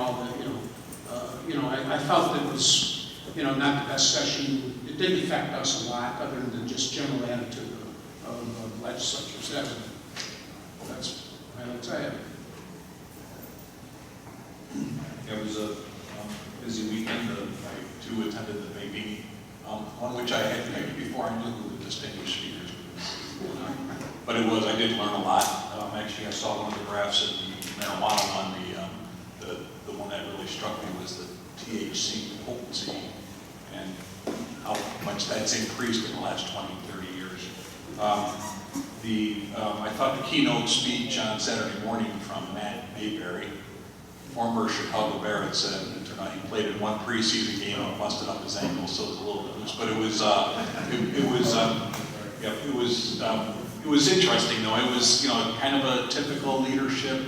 all, I felt it was, not the best session. It didn't affect us a lot, other than just general attitude of the legislature. So that's what I would say. It was a busy weekend. I too attended the May meeting, on which I had maybe before I knew who the distinguished speakers were. But I did learn a lot. Actually, I saw one of the graphs at the marijuana one. The one that really struck me was the THC potency and how much that's increased in the last 20, 30 years. I thought the keynote speech on Saturday morning from Matt Mayberry, former Chicago Bear, said he played in one preseason game and busted up his ankle, so it was a little bit loose. But it was interesting though. It was kind of a typical leadership,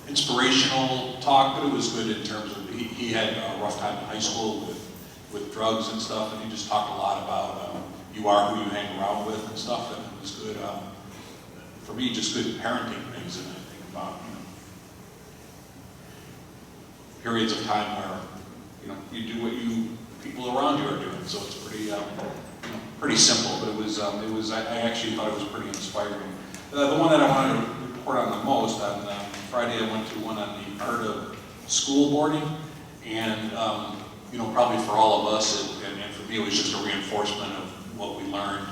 inspirational talk, but it was good in terms of he had a rough time in high school with drugs and stuff, and he just talked a lot about you are who you hang around with and stuff, and it was good. For me, just good parenting things, and I think about periods of time where you do what people around you are doing. So it's pretty pretty simple, but it was I actually thought it was pretty inspiring. The one that I wanted to report on the most on Friday, I went to one on the art of school boarding, and probably for all of us, and for me, it was just a reinforcement of what we learned,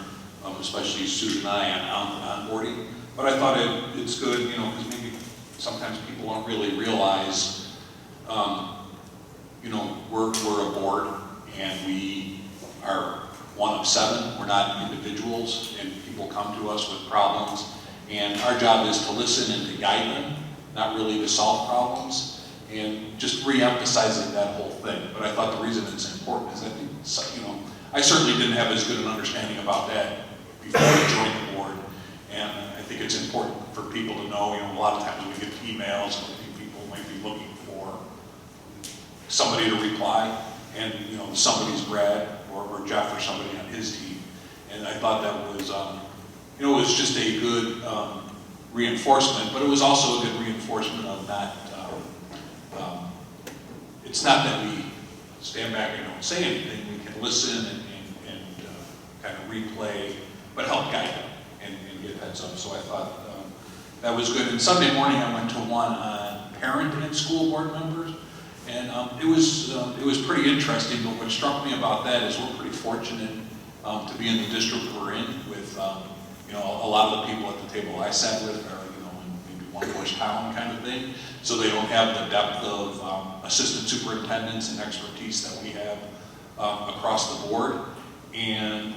especially Susan and I on boarding. But I thought it's good, because maybe sometimes people don't really realize, we're a board, and we are one of 7. We're not individuals, and people come to us with problems, and our job is to listen and to guide them, not really to solve problems, and just re-emphasizing that whole thing. But I thought the reason it's important is that, I certainly didn't have as good an understanding about that before I joined the board, and I think it's important for people to know, a lot of times we get emails, and I think people might be looking for somebody to reply, and somebody's Brad or Jeff or somebody on his team, and I thought that was, it was just a good reinforcement, but it was also a good reinforcement of not, it's not that we stand back and don't say anything, we can listen and kind of replay, but help guide them and get heads up. So I thought that was good. And Sunday morning I went to one on parent and school board members, and it was pretty interesting. But what struck me about that is we're pretty fortunate to be in the district we're in with a lot of the people at the table I sat with are in maybe one Bush town kind of thing, so they don't have the depth of assistant superintendents and expertise that we have across the board. And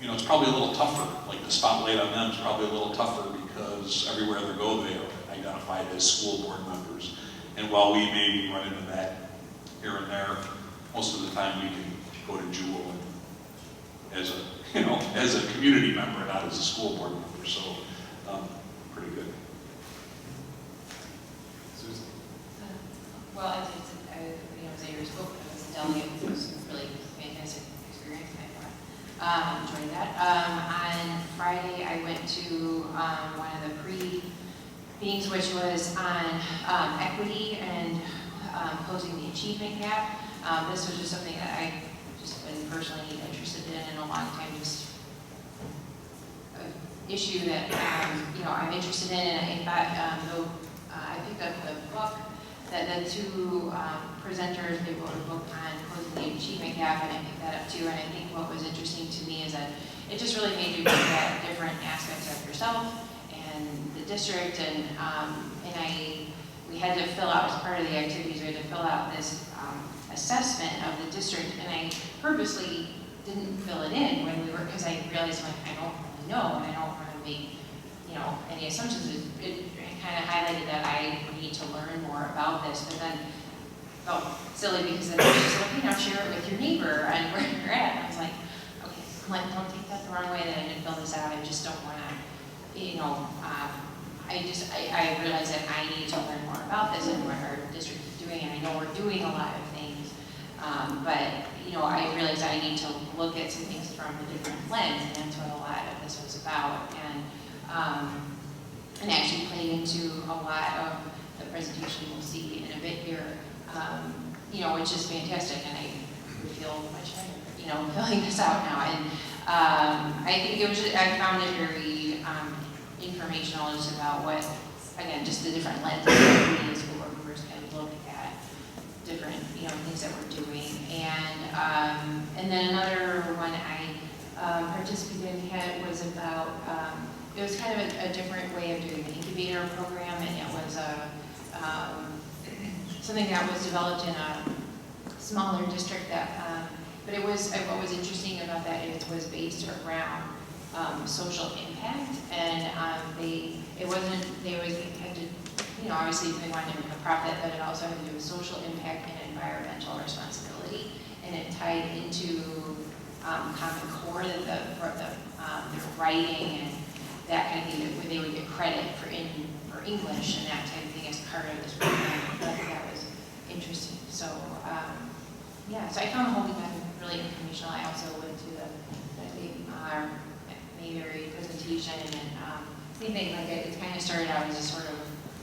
it's probably a little tougher, like the spotlight on them is probably a little tougher because everywhere they go they are identified as school board members. And while we may run into that here and there, most of the time we can go to Jewel as a community member, not as a school board member. So pretty good. Susan? Well, as I spoke, I was a delegate. It was a really fantastic experience. I enjoyed that. On Friday, I went to one of the pre-meetings, which was on equity and closing the achievement gap. This was just something that I've just been personally interested in a long time, just an issue that I'm interested in, and I thought I picked up the book that the 2 presenters, they wrote a book on closing the achievement gap, and I picked that up too. And I think what was interesting to me is that it just really made you look at different aspects of yourself and the district, and we had to fill out, as part of the activities, we had to fill out this assessment of the district, and I purposely didn't fill it in when we were, because I realized I don't really know, and I don't want to make any assumptions. It kind of highlighted that I need to learn more about this, but then felt silly because then I was just like, share it with your neighbor and where you're at. And I was like, okay, don't take that the wrong way that I didn't fill this out. I just don't want to, I realized that I need to learn more about this and what our district is doing, and I know we're doing a lot of things, but I realized I need to look at some things from a different lens, and that's what a lot of this was about. And actually played into a lot of the presentation we'll see in a bit here, which is fantastic, and I feel much better, filling this out now. And I think I found it very informational, just about what, again, just the different lenses that we as school board members can look at different, things that we're doing. And then another one I participated in was about, it was kind of a different way of doing the incubator program, and it was something that was developed in a smaller district that, But it was, what was interesting about that is it was based around social impact, and they had to, you know, obviously they wanted to make a profit, but it also had to do with social impact and environmental responsibility, and it tied into Common Core, that their writing and that kind of thing, that they would get credit for English and that type of thing as part of this program. I think that was interesting. So yeah, so I found the whole thing really informational. I also went to the Mayberry presentation, and same thing, like it kind of started out as a sort of,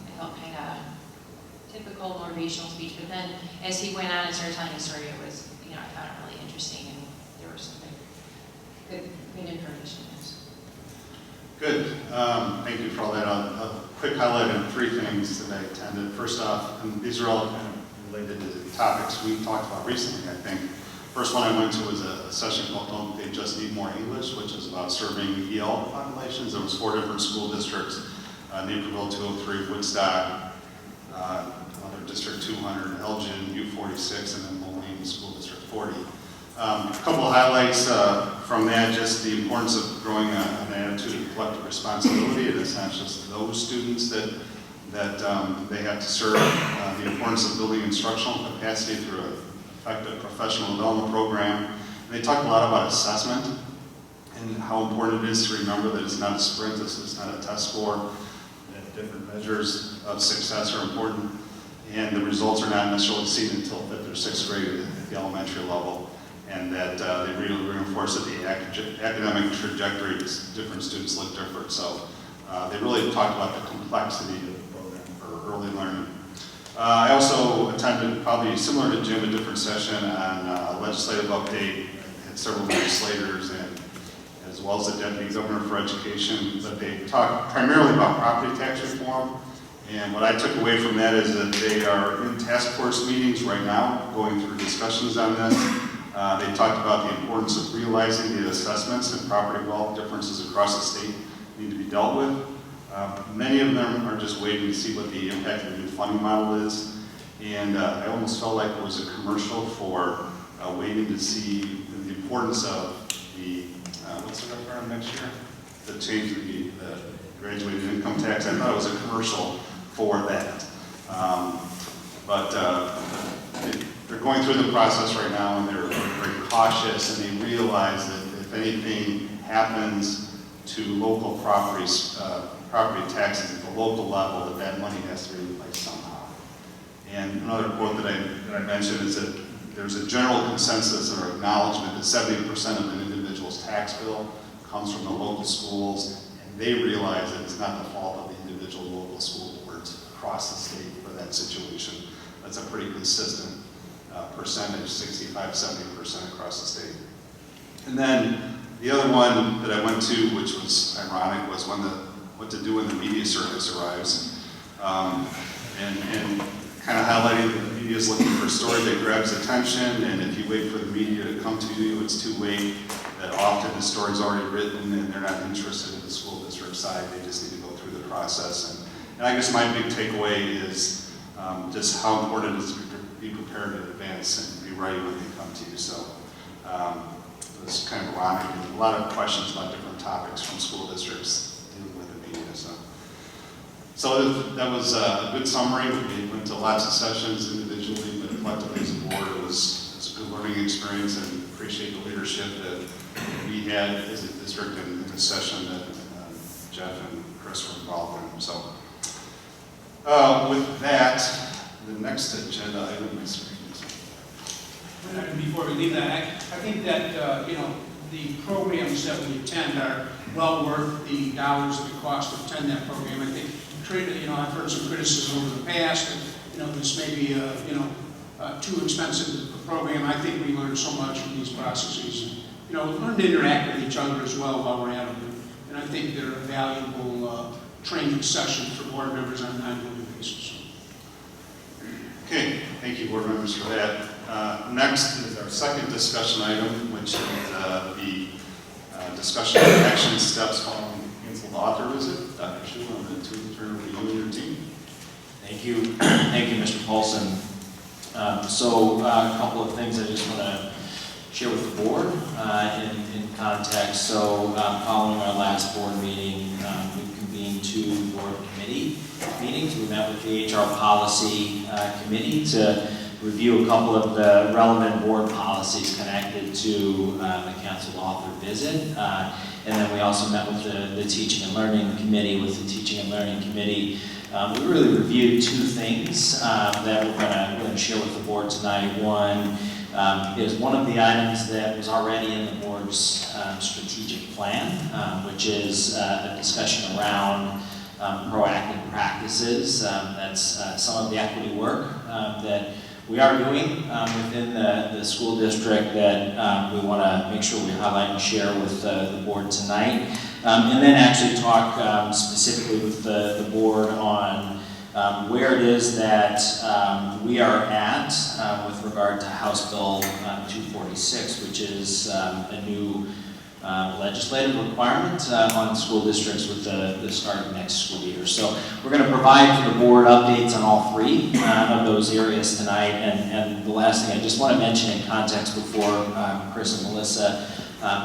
I felt kind of typical motivational speech, but then as he went on and started telling his story, it was, you know, I found it really interesting, and there was some good information. Good. Thank you for all that. A quick highlight of 3 things that I attended. First off, and these are all kind of related to the topics we talked about recently, I think. First one I went to was a session called Don't They Just Need More English, which is about serving EL populations. There was 4 different school districts, Naperville 203, Woodstock, another District 200, Elgin, U46, and then Moline School District 40. A couple of highlights from that, just the importance of growing an attitude of collective responsibility. It's not just those students that they have to serve. The importance of building instructional capacity through an effective professional development program. And they talked a lot about assessment and how important it is to remember that it's not a sprint, this is not a test score, that different measures of success are important, and the results are not necessarily seen until 5th or 6th grade at the elementary level. And that they really reinforce that the academic trajectory of different students look different. So they really talked about the complexity of the program for early learning. I also attended, probably similar to Jim, a different session on legislative update. I had several legislators and as well as the Deputy Governor for Education, but they talked primarily about property tax reform. And what I took away from that is that they are in task force meetings right now, going through discussions on this. They talked about the importance of realizing the assessments and property wealth differences across the state need to be dealt with. Many of them are just waiting to see what the impact of the new funding model is. And I almost felt like it was a commercial for waiting to see the importance of the, what's the referendum next year? The change of the graduated income tax. I thought it was a commercial for that. They're going through the process right now, and they're very cautious, and they realize that if anything happens to local properties, property taxes at the local level, that money has to be replaced somehow. And another quote that I mentioned is that there's a general consensus or acknowledgement that 70% of an individual's tax bill comes from the local schools, and they realize that it's not the fault of the individual local school boards across the state for that situation. That's a pretty consistent percentage, 65–70% across the state. And then the other one that I went to, which was ironic, was what to do when the media circus arrives, and kind of highlighting that the media is looking for a story that grabs attention, and if you wait for the media to come to you, it's too late. That often the story's already written and they're not interested in the school district side. They just need to go through the process. And I guess my big takeaway is just how important it is to be prepared in advance and be ready when they come to you. So it's kind of ironic, and a lot of questions about different topics from school districts dealing with the media. So that was a good summary. We went to lots of sessions individually, but collectively as a board, it was a good learning experience, and appreciate the leadership that we had as a district in the session that Jeff and Chris were involved in. So with that, the next agenda item is before we leave that, I think that the programs that we attend are well worth the dollars that it costs to attend that program. I think I've heard some criticism over the past that this may be too expensive a program. I think we learn so much from these processes. We learn to interact with each other as well while we're at them, and I think they're a valuable training session for board members on an ongoing basis. Okay, thank you, board members, for that. Next is our second discussion item, which is the discussion of action steps following canceled author visit. Dr. Shu, I'm going to turn over to you and your team. Thank you. Thank you, Mr. Paulson. A couple of things I just want to share with the board in context. So following our last board meeting, we convened 2 board committee meetings. We met with the HR policy committee to review a couple of the relevant board policies connected to the canceled author visit. And then we also met with the teaching and learning committee. With the teaching and learning committee, we really reviewed 2 things that we're going to share with the board tonight. One is one of the items that was already in the board's strategic plan, which is a discussion around proactive practices. That's some of the equity work that we are doing within the school district that we want to make sure we highlight and share with the board tonight. And then actually talk specifically with the board on where it is that we are at with regard to House Bill 246, which is a new legislative requirement on school districts with the start of next school year. So we're going to provide for the board updates on all 3 of those areas tonight. And the last thing I just want to mention in context before Chris and Melissa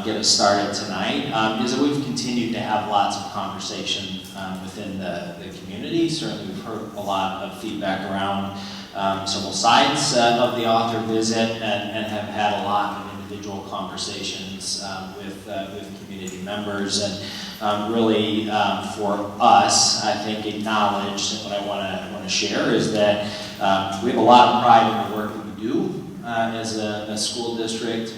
get us started tonight is that we've continued to have lots of conversation within the community. Certainly we've heard a lot of feedback around several sides of the author visit and have had a lot of individual conversations with community members, and really for us, I think acknowledged, and what I want to share is that we have a lot of pride in the work that we do as a school district.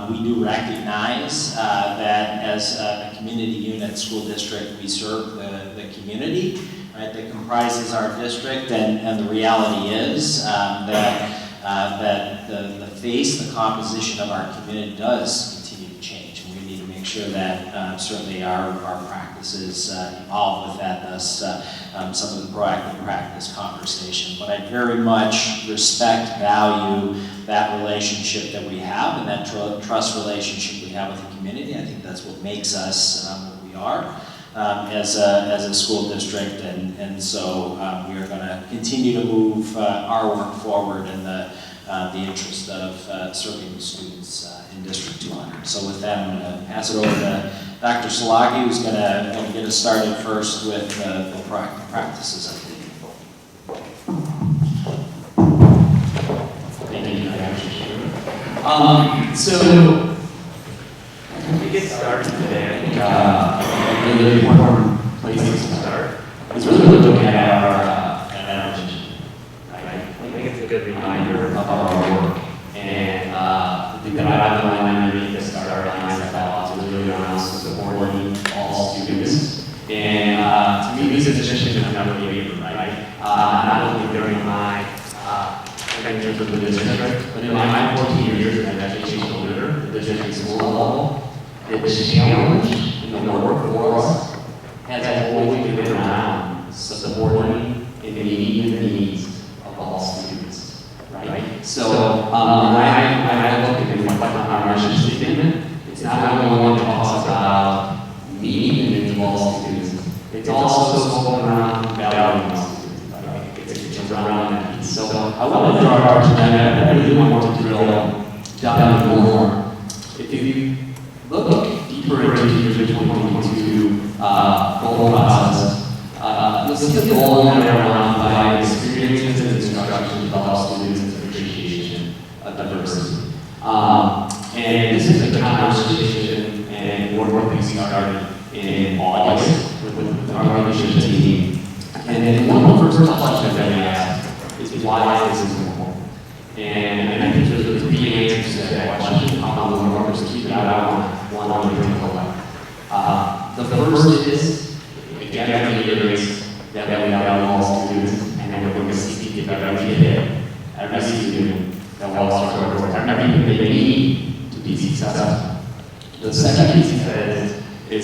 We do recognize that as a community unit school district, we serve the community, right, that comprises our district, and the reality is that the face, the composition of our community does continue to change, and we need to make sure that certainly our practices evolve with that, thus some of the proactive practice conversation. But I very much respect, value that relationship that we have and that trust relationship we have with the community. I think that's what makes us what we are as a school district, and so we are going to continue to move our work forward in the interest of serving the students in District 200. So with that, I'm going to pass it over to Dr. Salagi, who's going to get us started first with the proactive practices update. Thank you, so to get started today, I think a really important place to start is really looking at our energy. Right? I think it's a good reminder of our work, and the thing that I've learned underneath the start lines of that is really around supporting all students. And to me, this position has never wavered, right? Not only during my tenure with the district, but in my 14 years as an educational leader at the district school level, the challenge in the workforce has always been around supporting and meeting the needs of all students, right? So when I look and reflect on our mission statement, it's not only one that talks about meeting the needs of all students, it's also spoken around valuing all students, right? It's around that piece. So I want to draw our attention to that. I really want to drill down more. If you look deeper into your 2022 goal process, you'll see the goal there around providing experiences and instruction to develop students' appreciation of diversity. And this is a conversation and work that we started in August with our leadership team. And one of the first questions that we asked is why is this important? And I think there's 3 answers to that question. How will the workers keep it out? One to bring to life. The first is, again, reiterates that we value all students and that we're going to seek to give every kid, every student that walks through our doors, everything they need to be successful. The second piece is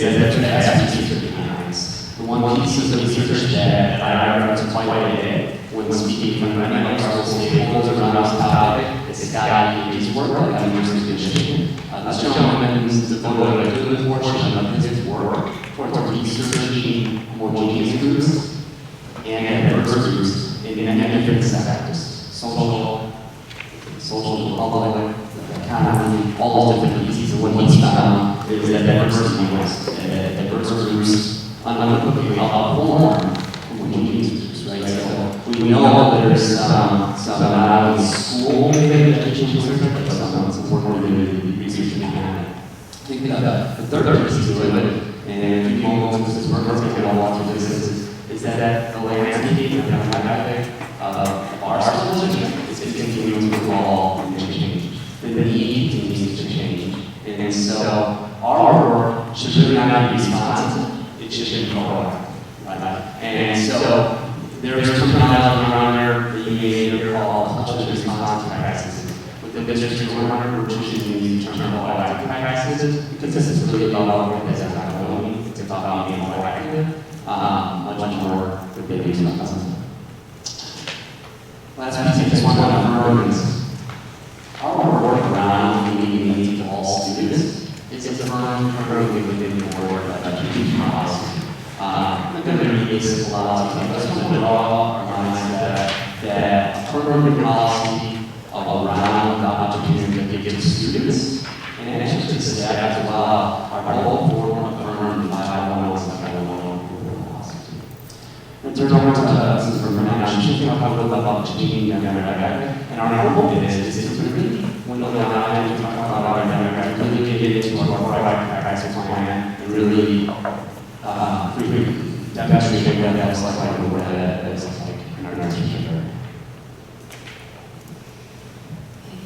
that there's an expertise behind this. The one piece of the research that I referenced quite a bit when speaking from many of our stakeholders around this topic is Scott Yates' work at the University of Michigan. This gentleman has devoted a good portion of his work towards researching homogeneous groups and diverse groups in many different sectors: social, public, economy, all want to quickly outperform competing users, right? So we know that there's some not only school-related education research, but some work-related research behind it. I think the third piece to it, and in a few moments, this we're going to walk through this, is that the landscape and the dynamic of our school district is continuing to evolve and change. The need continues to change. And so our work should really not be responsive, it should be proactive. Right? And so there's terminology around there that you may hear called touch responsive practices. With the district 100, we're choosing these terms proactive practices because this is really about work that's ongoing. It's about being proactive, much more with the responsive. Last piece I just want to affirm is our work around meeting the needs of all students is affirmed currently within the board education policy. I'm going to read this a lot, but I just want to draw our minds that affirmative policy around the opportunity to give students and actually to staff as well are both affirmed by 511 and 511 policy. And turn over to Ms. Burnett. She's going to talk a little bit about changing demographic. And our hope is to really window down and talk about our demographic, really get into our proactive practice plan, and really demonstrate what that looks like and what that looks like in our district.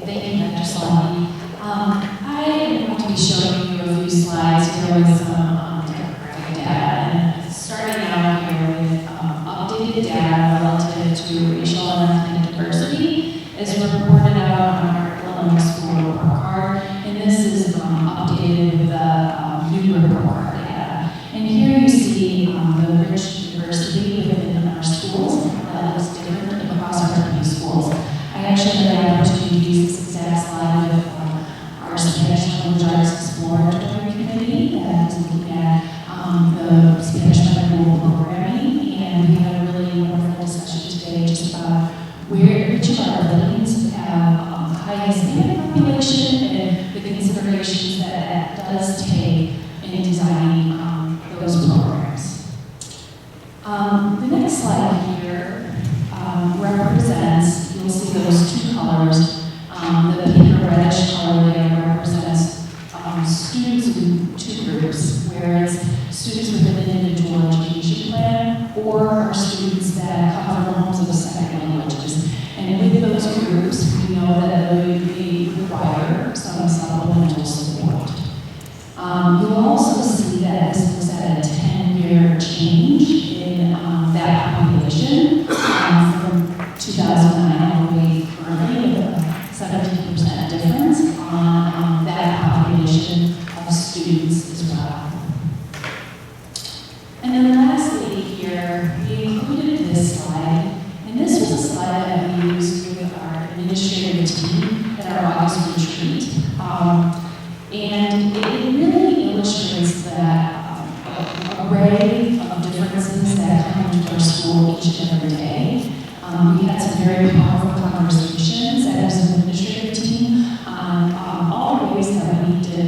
Thank you, Dr. Salami. I am going to be showing you a few slides here with some demographic data. And starting out here with updated data relative to racial and ethnic diversity is reported out on our Illinois School Report Card. And this is updated with the new report card data. And here you see the rich diversity within our schools that looks different across our different schools. I actually had the opportunity to use this exact slide with our Spanish Language Arts Exploratory Committee that is looking at the Spanish bilingual programming, and we had a really wonderful discussion today just about where each of our buildings have high Hispanic population and the considerations that does take in designing those programs. The next slide here represents, you'll see those two colors. The pink and reddish color there represents students in two groups, where it's students with an individual education plan or our students that come from homes of second languages. And with those groups, we know that they require some supplemental support. You'll also see that this was at a 10-year change in that population from 2009 all the way currently, with a 17% difference on that population of students as well. And then lastly here, we included this slide, and this was a slide that we used with our administrative team at our August retreat. And it really illustrates that array of differences that come into our school each and every day. We had some very powerful conversations as an administrative team on all the ways that we need to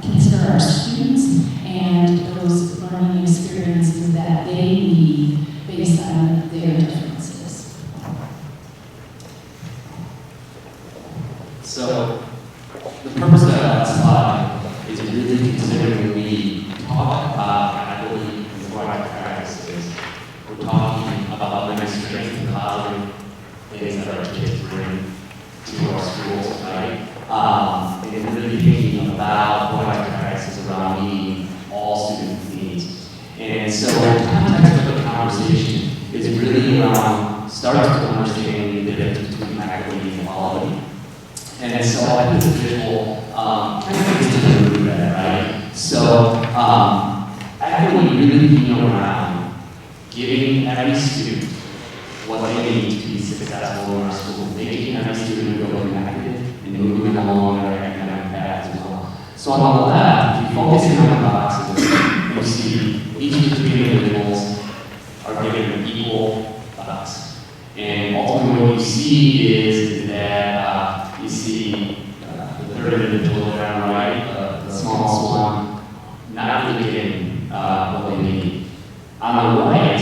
consider our students and those learning experiences that they need based on their differences. So, the purpose of that slide is really considering when we talk about equity and proactive practices, we're talking about the strengths and positive things that our kids bring to our schools, right? And really thinking about proactive practices around meeting all student needs. And so the context of the conversation is really around starting to understand the difference between equity and equality. And so I put the visual kind of gets to the root of that, right? So equity really being around giving every student what they need to be successful in our school, making every student feel connected and moving them along their academic path as well. So on the left, if you focus in on the boxes, you see each of the three individuals are given an equal box. And ultimately what you see is that you see the third individual there on the right, the smallest one, not really getting what they need. On the right,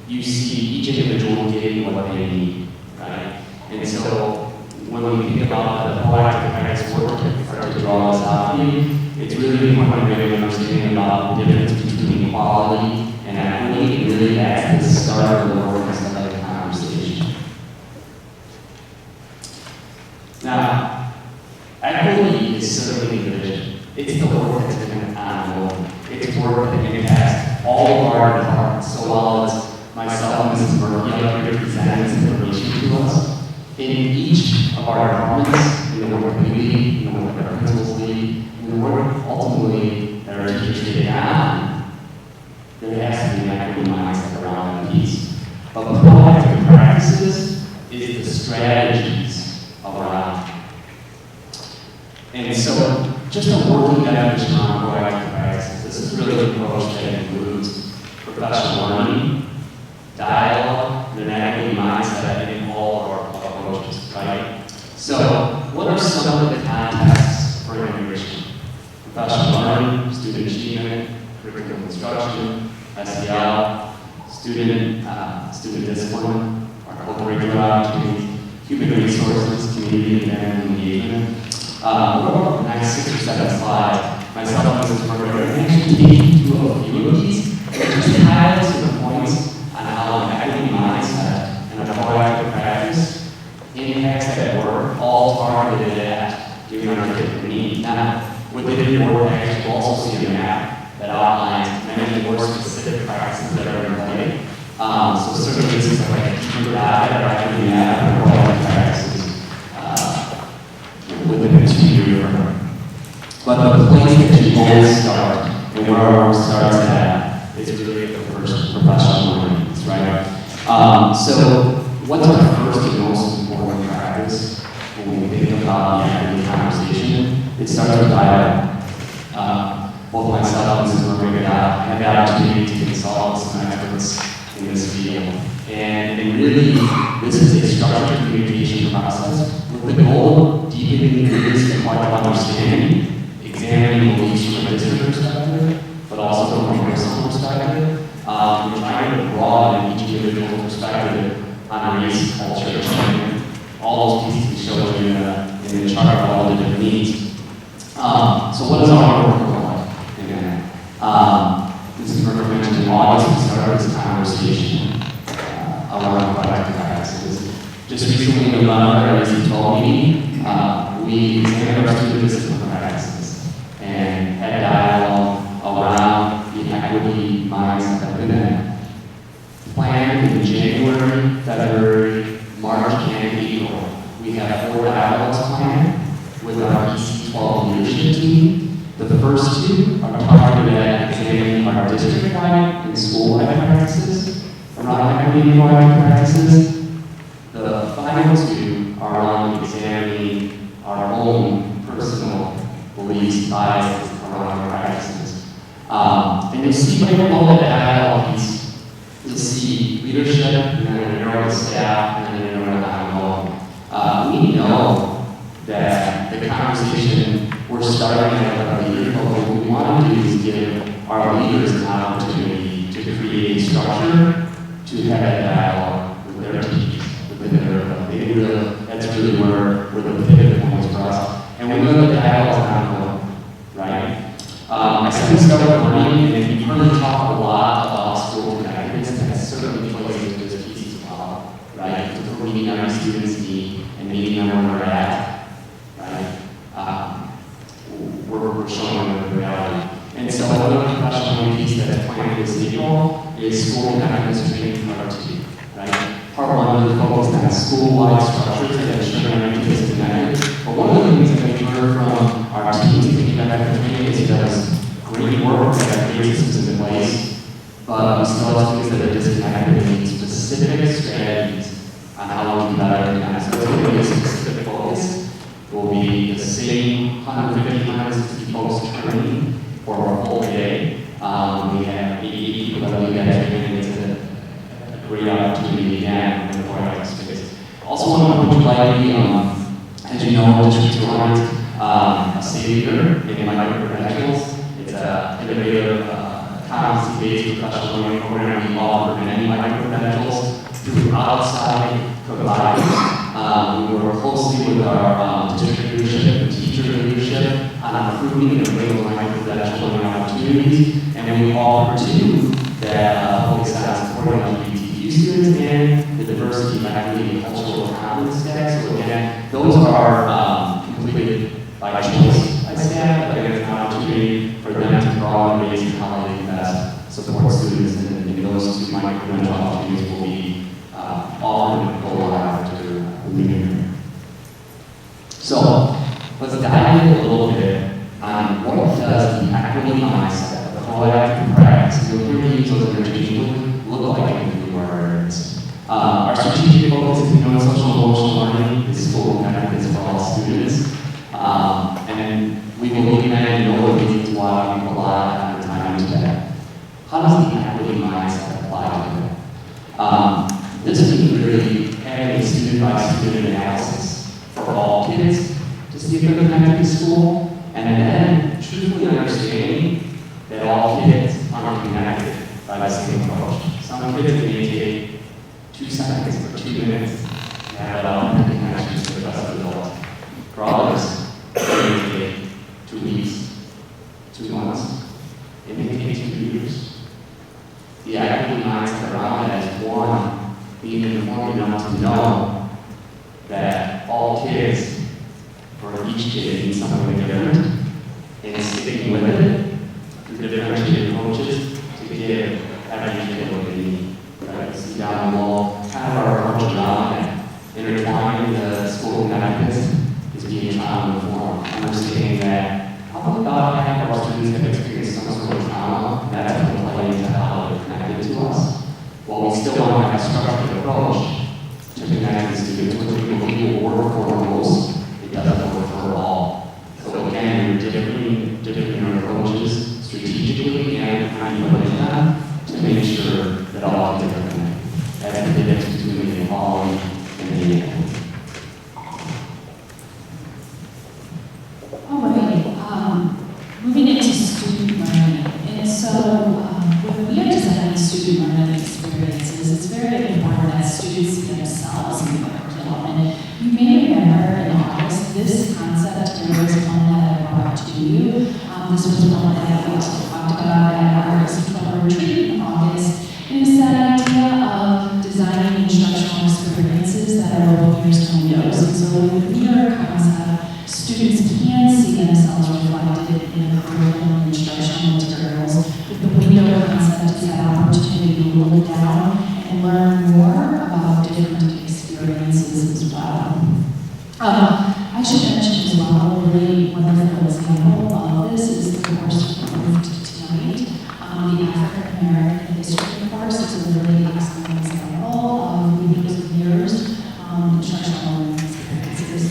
you see each individual getting what they need, right? And so when we think about the proactive practice work and start to draw this out for you, it's really important to really understand about the difference between quality and equity, and really that's the start of the work and of the conversation. Now, equity is certainly the vision. It's the work that's been ongoing. It's work that impacts all of our departments. So while it's myself and Mrs. Murphy up here presenting this information to us, in each of our departments, in the work we lead, in the work that our principals lead, in the work ultimately that our teachers take on, there has to be an equity mindset around that piece. But the proactive practices is the strategies around. And so, just a working definition on proactive practices. This is really an approach that includes professional learning, dialogue, and an equity mindset in all of our approaches, right? So, what are some of the contexts for integration? Professional learning, student achievement, curriculum instruction, SEL, student discipline, our co-curricular opportunities, human resources, community and family engagement. What about the next 6 or 7 slides? Myself and Mrs. Murphy are actually taking through a few of these, just highlights to the points on how an equity mindset and a proactive practice impacts that work, all targeted at giving our kids needs. Now, within your work package, you'll also see a map that outlines many more specific practices that are in play. So certainly this is like a deeper dive or equity map or proactive practices within a 2-year program. But the place that you always start, and where our work starts at, is really at the first professional learning, right? So what's our first and most important practice when we think about the equity conversation? It starts with dialogue. Both myself and Mrs. Murphy had the opportunity to consult with some experts in this field. And really, this is a structured communication process with the goal of deepening leaders and part of understanding, examining beliefs from a district perspective, but also from a personal perspective. We're trying to broaden each individual perspective on race, culture, and all those pieces we showed you in the chart of all the different needs. So what does our work look like? Mrs. Murphy mentioned in August, we started this conversation around proactive practices. Just recently in November, as you told me, we examined our student discipline practices and had dialogue around the equity mindset within that. Planned in January, February, March, and April, we have 4 dialogues planned with our EC12 leadership team. The first 2 are targeted at examining our district-wide and school-wide practices around equity and proactive practices. The final 2 are on examining our own personal beliefs, biases around our practices. And you'll see right below the dialogue piece, you'll see leadership, and then an arrow to staff, and then an arrow to how we know that the conversation we're starting at our leader, but what we want to do is give our leaders an opportunity to create a structure to have that dialogue with their teachers, within their that's really where the pivot point is for us. And we know that dialogue is not going, right? I said we started learning, and you've heard me talk a lot about school connectedness, and that certainly plays into this piece as well, right? Because we're meeting our students' need and meeting them where they're at, right? We're showing them the reality. And so another professional piece that's planned this April is school connectedness training part 2, right? Part 1 really focused on school-wide structures that ensure our kids connected. But one of the things that we've heard from our teams thinking about that training is it does great work, they have great systems in place, but we still have students that are disconnected and need specific strategies on how we can better connect. So it's going to be a specific focus. It will be the same 150, 160 folks training for a whole day. We have 80 people that we got training. It's a great opportunity again in the proactive space. Also want to put lightly, as you know, District 200, a state leader in micro credentials. It's an innovative competency-based professional learning program, we offer many micro-credentials through outside providers. We work closely with our district leadership and teacher leadership on improving and bringing micro-credential learning opportunities, and we offer too that focus on supporting LGBTQ students and the diversity, faculty, and cultural competence stack. So again, those are completed by choice by staff, but again, it's an opportunity for them to broaden and raise how they can best support students, and those two micro-credential opportunities will be offered and go live to the new year. So let's dive in a little bit on what does the equity mindset, the proactive practice, you'll hear me use those interchangeably, look like in our areas. Our strategic focus is on social and emotional learning, is full connectedness for all students. And we believe in and know the reasons why we apply our time to that. How does the equity mindset apply to that? This means really having a student-by-student analysis for all kids to see if they're connected to school, and then truthfully understanding that all kids aren't connected by the same approach. Some kids may take 2 seconds or 2 minutes to have connections to the rest of the world. For others, it may take 2 weeks, 2 months, it may take 2 years. The equity mindset around that is one, being informed enough to know that all kids, for each kid, need something different, and sticking with it through differentiated approaches to give every kid what they need. Right? See down below, kind of our approach around that, intertwining the school connectedness is being trauma informed, understanding that probably about half of our students have experienced some sort of trauma, and that's going to play into how they're connected to us. While we still want to have a structured approach to connect the students, which we believe will work for most, it doesn't work for all. So again, we're different our approaches strategically and implementing them to make sure that all kids are connected. That's the difference between the equality and the inequality. All right, moving into student learning. And so when we are designing student learning experiences, it's very important that students see themselves in the curriculum. And you may remember in August, this concept, there was one that I brought to you. This was one that we also talked about at our September retreat in August. And it's that idea of designing instructional experiences that are both years and knows. And so with your concept, students can see themselves reflected in the curriculum and instructional materials. With the window concept, it's that opportunity to look down and learn more about different experiences as well. I should mention as well, really wonderful example of this is the course we moved tonight, the African American History course. It's a really excellent example of years and years instructional learning experiences.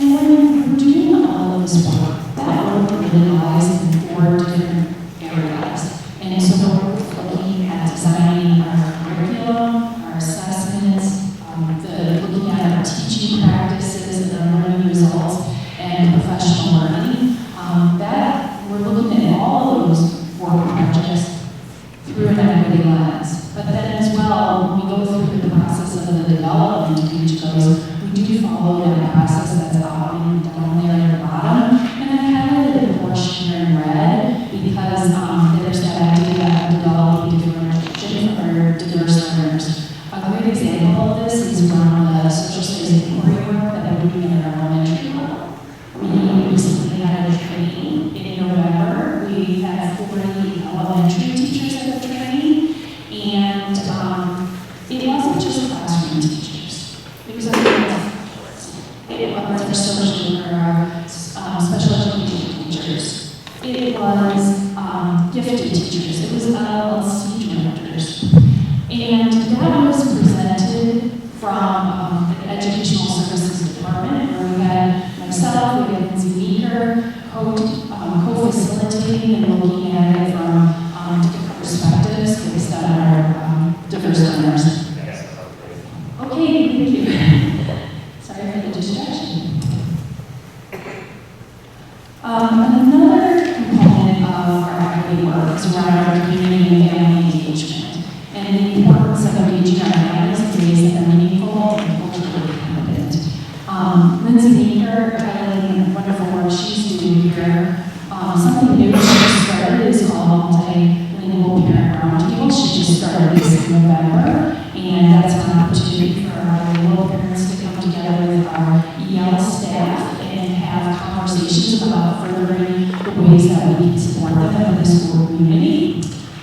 And when we're doing all of this work, that work really lies in 4 different areas. And so we're looking at designing our curriculum, our assessments, looking at our teaching practices and our learning results and professional learning. That we're looking at all of those 4 projects through an equity lens. But then as well, when we go through the process of the development of each of those, we do follow that process that's outlined down there at the bottom. And I highlighted the portion here in red because there's that idea of developing differentiation or diverse learners. A great example of this is around the social studies inquiry work that we're doing at our elementary level. We recently had a training in November. We had 40 elementary teachers at the training, and it wasn't just classroom teachers. It was a it was our social or special education teachers. It was gifted teachers. It was LLC directors. And that was presented from the Educational Services Department, where we had myself, we had Lindsay Meeker, co-facilitating and looking at it from different perspectives based on our diverse learners. Okay, thank you. Sorry for the distraction. Another component of our equity really work is around our community and family engagement, and the importance of engaging our families in ways that are meaningful and culturally competent. Lindsay Baker highlighting the wonderful work she's doing here. Something new she just started is called Multilingual Parent Roundtable. She just started this in November, and that's an opportunity for our bilingual parents to come together with our EL staff and have conversations about furthering the ways that we can support them in the school community.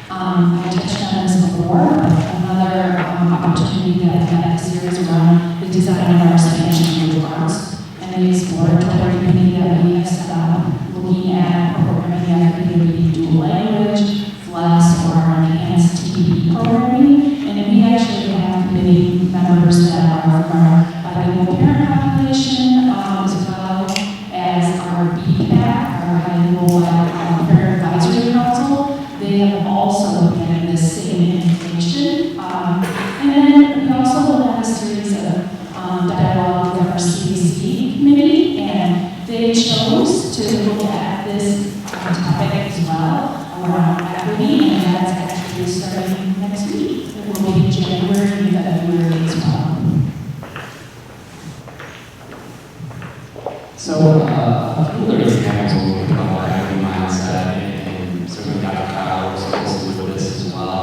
I touched on this before, but another opportunity that we had this year is around the design of our Spanish language arts and the exploratory committee that we have set up, looking at programming activity, dual language, FLES, or our enhanced TPP programming. And we actually have committee members that are from our bilingual parent population, as well as our BPAC, our bilingual parent advisory council. They have also been in this same information. And then we also had a series of dialogue with our CUSD committee, and they chose to look at this topic as well around equity, and that's actually starting next week. It will be in January and February as well. So, a few other examples when we think about equity mindset, and certainly Dr. Kyle works closely with this as well.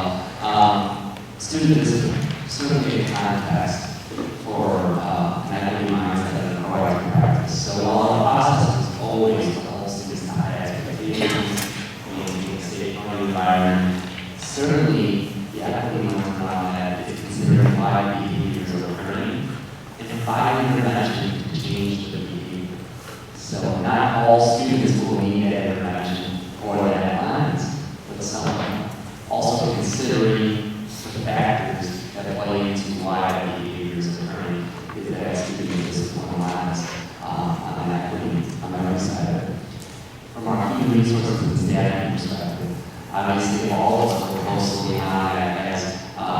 Student discipline, certainly a context for an equity mindset and a proactive practice. So while the process is always to hold students to high expectations in a state-funded environment, certainly the equity mindset around that is considering 5 behaviors of learning and 5 interventions to change the behavior. So not all students will need that intervention or that lens, but some. Also considering the factors that play into why that behavior is occurring is that student discipline lens on the equity side of it. From our human resources and staffing perspective, obviously all of us work closely on that as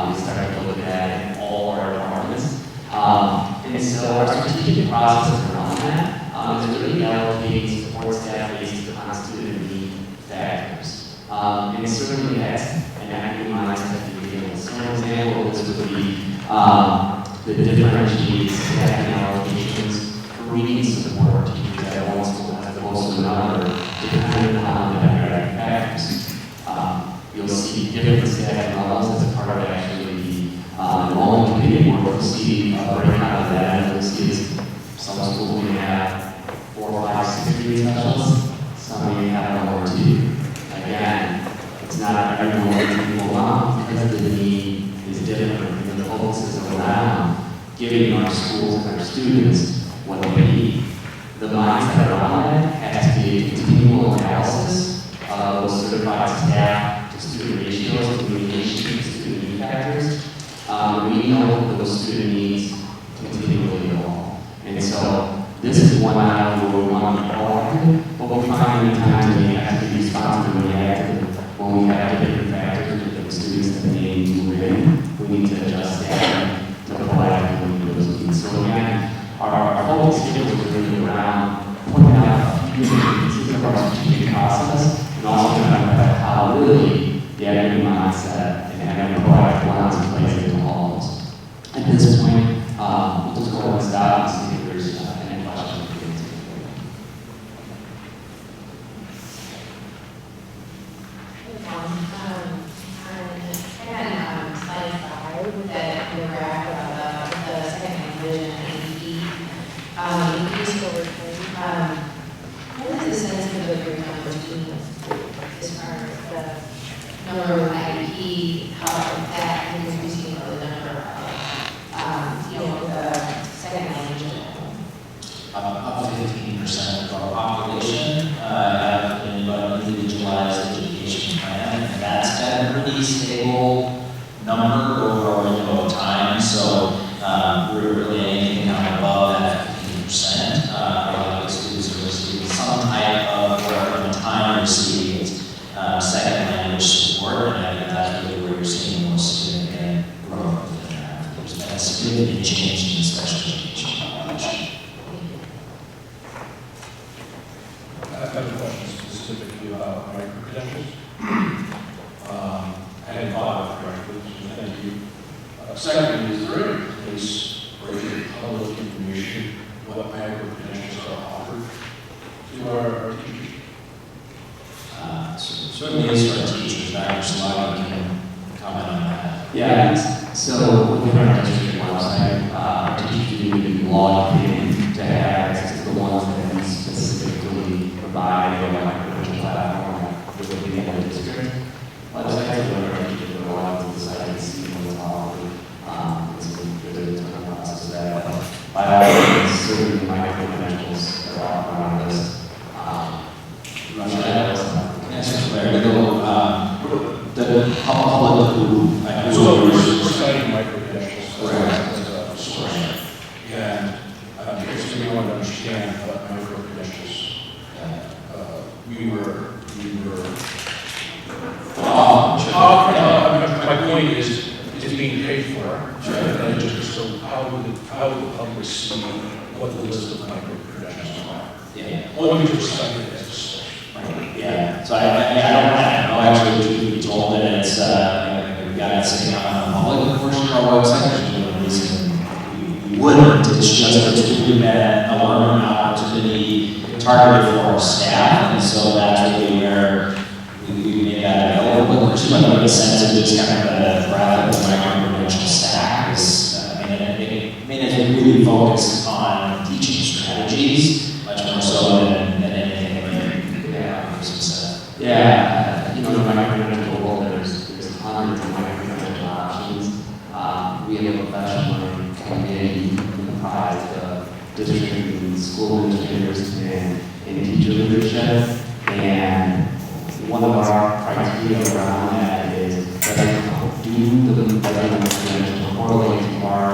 we start to look at all our departments. And so our strategic process around that is really allocating support staff based on student need factors. And certainly that's an equity mindset to begin with. So an example of this would be the differentiated staffing allocations for reading support teachers at one school as opposed to another, depending on the demographic factors. You'll see different staffing levels as a part of actually the enrollment committee work. You'll see a breakout of that, and you'll see some schools may have 4, 5, 6 reading specialists, some may have 1 or 2. Again, it's not everyone people want because the need is different, and the focus is around giving our schools and our students what they need. The mindset around it has to be a continual analysis of those certified staff to student ratios, communication to student need factors. We know that those student needs continually evolve. And so this is one item where we want to be proactive, but we find many times we have to be responsive and reactive when we have different factors with the students that they need to move in. We need to adjust that to proactively meet those needs. So again, our focus here was really around pointing out a few different pieces of our strategic process and also to identify how really the equity mindset and having a proactive lens in place into all of those. At this point, we'll just go ahead and stop and see if there's any questions. With that graph about the second language and ADD, increased over time. What is the sense of the breakdown between as far as the number of IEP, how that is increasing the number of, the second language? Up to 15% of our population have an individualized education plan, and that's been a pretty stable number over time. So we're really anything kind of above that 15%. A lot of students are receiving some type of or time receiving second language support, and I think that's really where you're seeing most significant growth. There's been a significant change in the special education population. I have a question specifically about micro-credentials. Second, is there any place where the public information what micro-credentials are offered to our teachers? Certainly is for our teachers, Dr. Slaughter can comment on that. Yeah, so within our district website, our teachers do log in to have access to the ones that we specifically provide a micro-credential platform within the district. Websites where our teachers will log into the site and see what's offered. There's a ton of process of that. But by all means, certainly micro-credentials that are offered on this. The public who So we're citing micro-credentials. Correct. And I guess we want to understand what micro-credentials my point is, it's being paid for. So how would the public see what the list of micro-credentials are? Yeah. Only to cite it as yeah, so I don't know actually to be told that it's, we've got it sitting on the public portion of our website, which is the reason we wouldn't. It's just to that a learning opportunity targeted for our staff, and so that's really where we made that available. But just want to make sense of just kind of the breadth of the micro-credential stack is, it made it really focused on teaching strategies, much more so than anything. Yeah, you know, in the micro-credential world, there's hundreds of micro-credential options. We have a professional committee comprised of district and school administrators and teacher leadership. And one of our criteria around that is that do the micro-credential correlate to our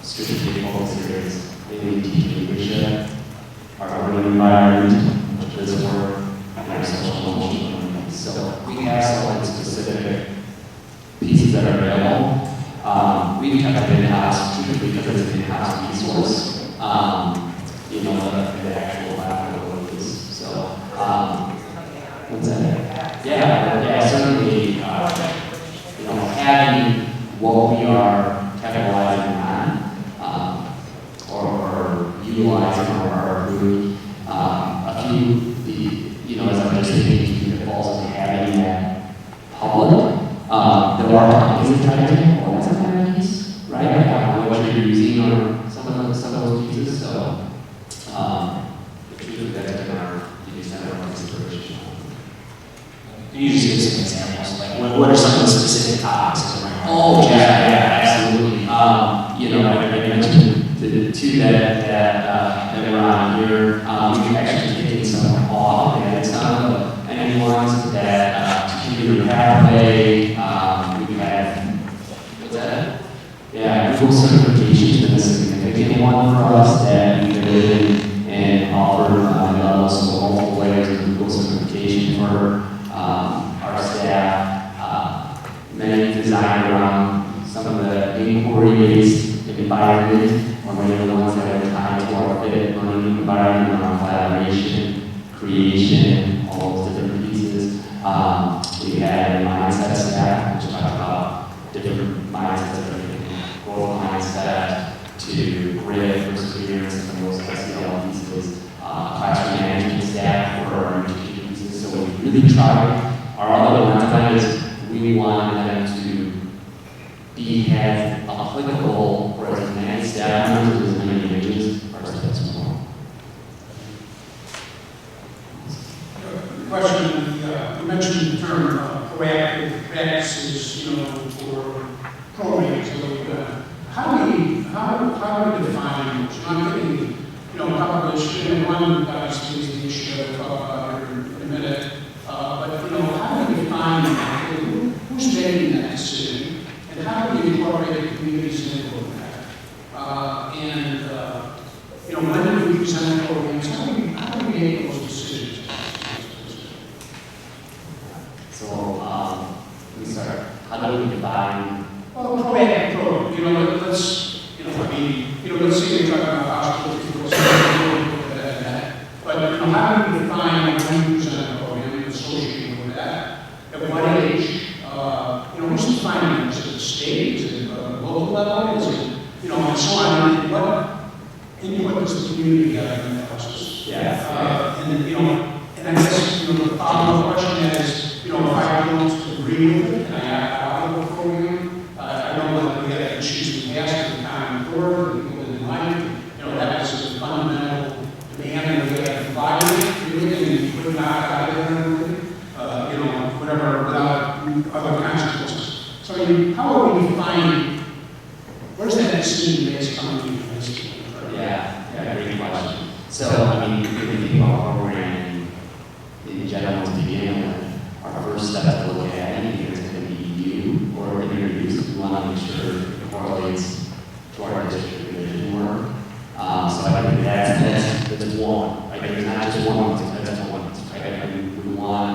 strategic focus areas, maybe teacher leadership, our learning environment, which is work. So we have some specific pieces that are available. We have an in-house, typically because it's an in-house resource, you know, the actual lab is. So, what's that? Yeah, certainly, you know, having what we are capitalizing on, or utilizing our group, a few, you know, as I'm just thinking, it falls into having that public. There are companies that try to take all that piece, right? What you're using or some of those pieces. So, usually that's in our center of consideration. You usually give some examples, like what are some of the specific topics? Oh, yeah, absolutely. You know, I mentioned the two that were on here. We've actually taken some off, and some of any ones that computer pathway. We've had, what's that? Yeah, Google certification has been a significant one for us that we did and offered also multiple layers of Google certification for our staff. Many designed around some of the inquiry-based environment, or many of the ones that are tied to our fit learning environment around collaboration, creation, all those different pieces. We had a mindset staff, which talked about different mindsets, growth mindset to grit, perseverance, and some of those SEL pieces. Classroom management staff for our teaching pieces. So we really tried. Our other one that is we wanted them to be as applicable for as many staff members as many individuals as possible. Question, you mentioned the term proactive practices, you know, for programs. So, how do we define those? I'm thinking, you know, publish, and one guys please the issue that we'll talk about here in a minute. But, you know, how do we define that? Who's making that decision? And how do we incorporate the community's input in that? You know, when do we present programs? How do we make those decisions? So, we start, how do we define? Well, proactive program, you know, let's, you know, I mean, you know, let's say you're talking about hospitals, but, you know, how do we define 100% program associated with that? At what age? You know, who's defining it? Is it the state? Is it the local local level? Is it, and so on? And what input does the community have in that process? Yeah. And I guess, the follow-up question is, if I don't agree with it, and I have a for you, I know that we had issues in the past with the common core, and people didn't like it. That was a fundamental demand that we had to provide it, really, and you could not out of it or anything, whatever, without other consequences. So, how are we defining, where's that decision-based coming from this? Yeah, great question. So, if you think about programming in general to begin with, our first step to look at anything is going to be you or interviews. We want to make sure it correlates to our district division work. So I think that's one. Right? There's not just one, that's one. Right? We want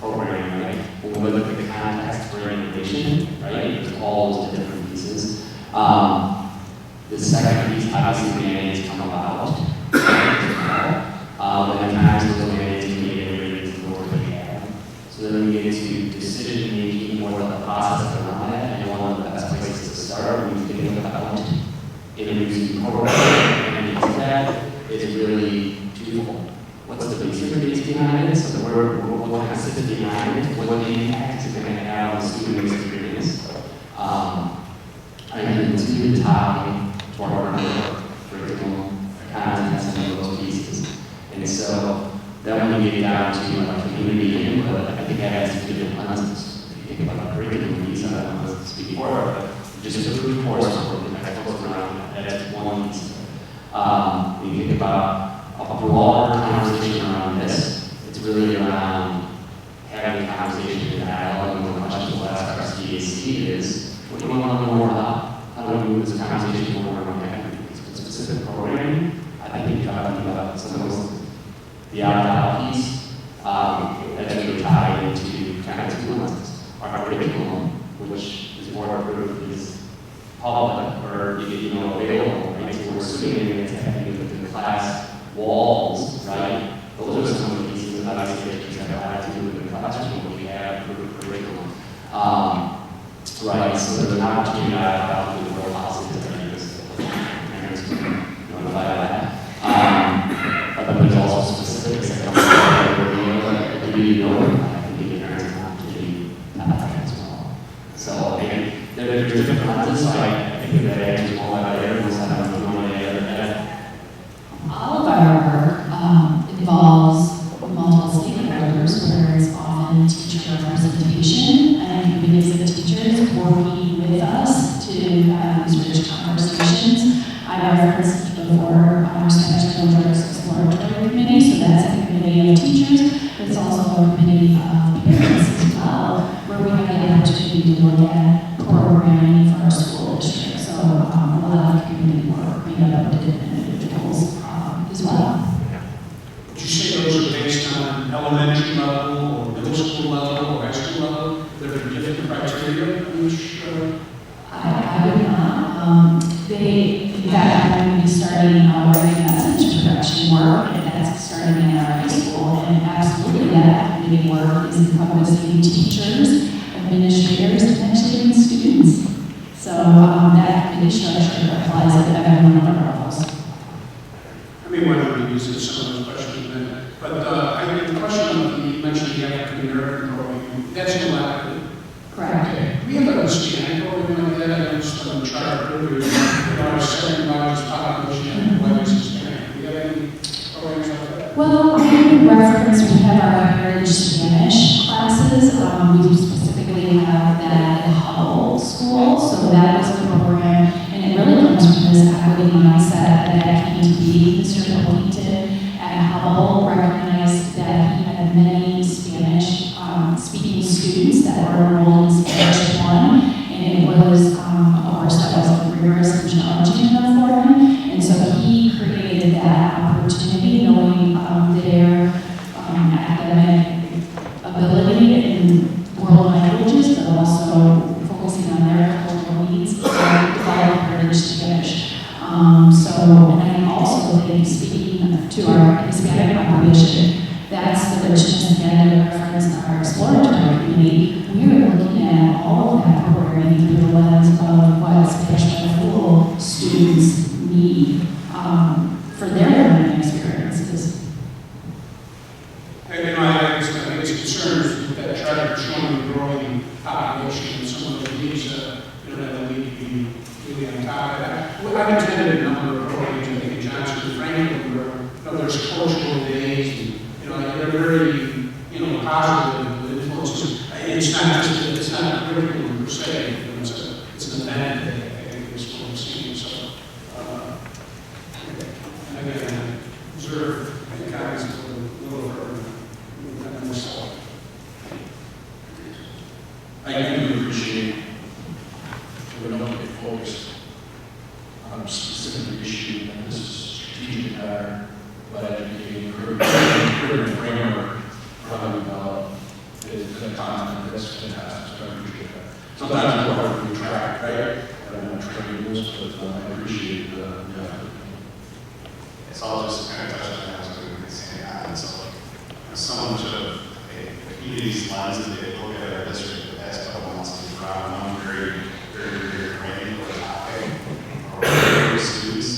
programming, right? When we look at the context for innovation, right? There's all those different pieces. The second piece, obviously, mandates come about. And then times those mandates can be integrated into the work that we have. So then we get into decision making, what the process around that, and one of the best places to start when you think about introducing programming and into that is really twofold. What's the basic behind it? So what kind of sits behind it? What impact is it going to have on the student experience? And then to tie to our curriculum, content, and those pieces. And so then when we get down to community input, I think that has two different lenses. If you think about curriculum piece, I don't want to speak for it, but just a good course around that's one piece. When you think about a broader conversation around this, it's really around having a conversation and dialogue, and the question we'll ask our CAC is, what do you want to know more about? How do we move this conversation forward on specific programming? I think you're talking about some of those, the out piece, that's really tied into kind of two lenses. Our curriculum, which is more approved, is public or available, right? So we're assuming it's happening within the class walls, right? Those are some of the pieces that obviously have to do with the classroom when we have curriculum. Right, so there's an opportunity to have the real policies that are used. Parents notify that. But then there's also specifics that come from the community notify and give parents an opportunity to have that as well. So again, there's different lenses, so I think that answers all that there. All of our work involves multiple stakeholders, where it's often teacher representation and committees of teachers working with us to have these rich conversations. I referenced before our Spanish Exploratory Committee, so that's a committee of teachers, but it's also a committee of parents as well, where we have the opportunity to look at programming for our school district. So a lot of community work made up of different individuals as well. Would you say those are based on elementary level or middle school level or high school level? There are different criteria on each? I would not. In fact, I'm going to be starting writing message production work, and that's starting in our high school. And absolutely, that community work is encompassing teachers, administrators, and actually even students. So that community structure applies at every one of our levels. I mean, whether we use some of those questions, but I think the question of you mentioned the African American program, that's still active. Correct. Okay. We have a Hispanic program like that. I noticed on the chart earlier, our second largest population was Hispanic. Do you have any programs like that? Well, I would reference, we have our Heritage Spanish classes. We specifically have that at Hubble School, so that was the program, and it really comes from this equity mindset that came to be. Mr. Wheaton at Hubble recognized that he had many Spanish speaking students that were enrolled in Spanish 1, and it was a course that was rigorous and challenging enough for him, and so he created that opportunity, knowing their academic ability in world languages, but also focusing on their cultural needs and develop Heritage Spanish. And I also think, speaking to our Hispanic population, that's the richness again that we reference in our exploratory community. We are looking at all of that programming through the lens of what Spanish a growing population, and some of the needs, that we need to be really on top of that. Well, I've attended a number of programs, I think, in Johnson and Franklin, where there's cultural days, and they're very, positive influences. It's not a curriculum per se, it's an event that I think is what I'm seeing. So, and again, observe and guidance a little further than myself. I do appreciate that we don't get focused on a specific issue, and this is strategic matter, but educating curriculum framework for how we develop is a common, that's fantastic, so I appreciate that. Sometimes it's hard to track, right? I don't want to train this, but I appreciate the effort. It's all just kind of touching on what I was going to say. So, so much of the community's lens that they look at our district the past couple months is around one very granular topic for students.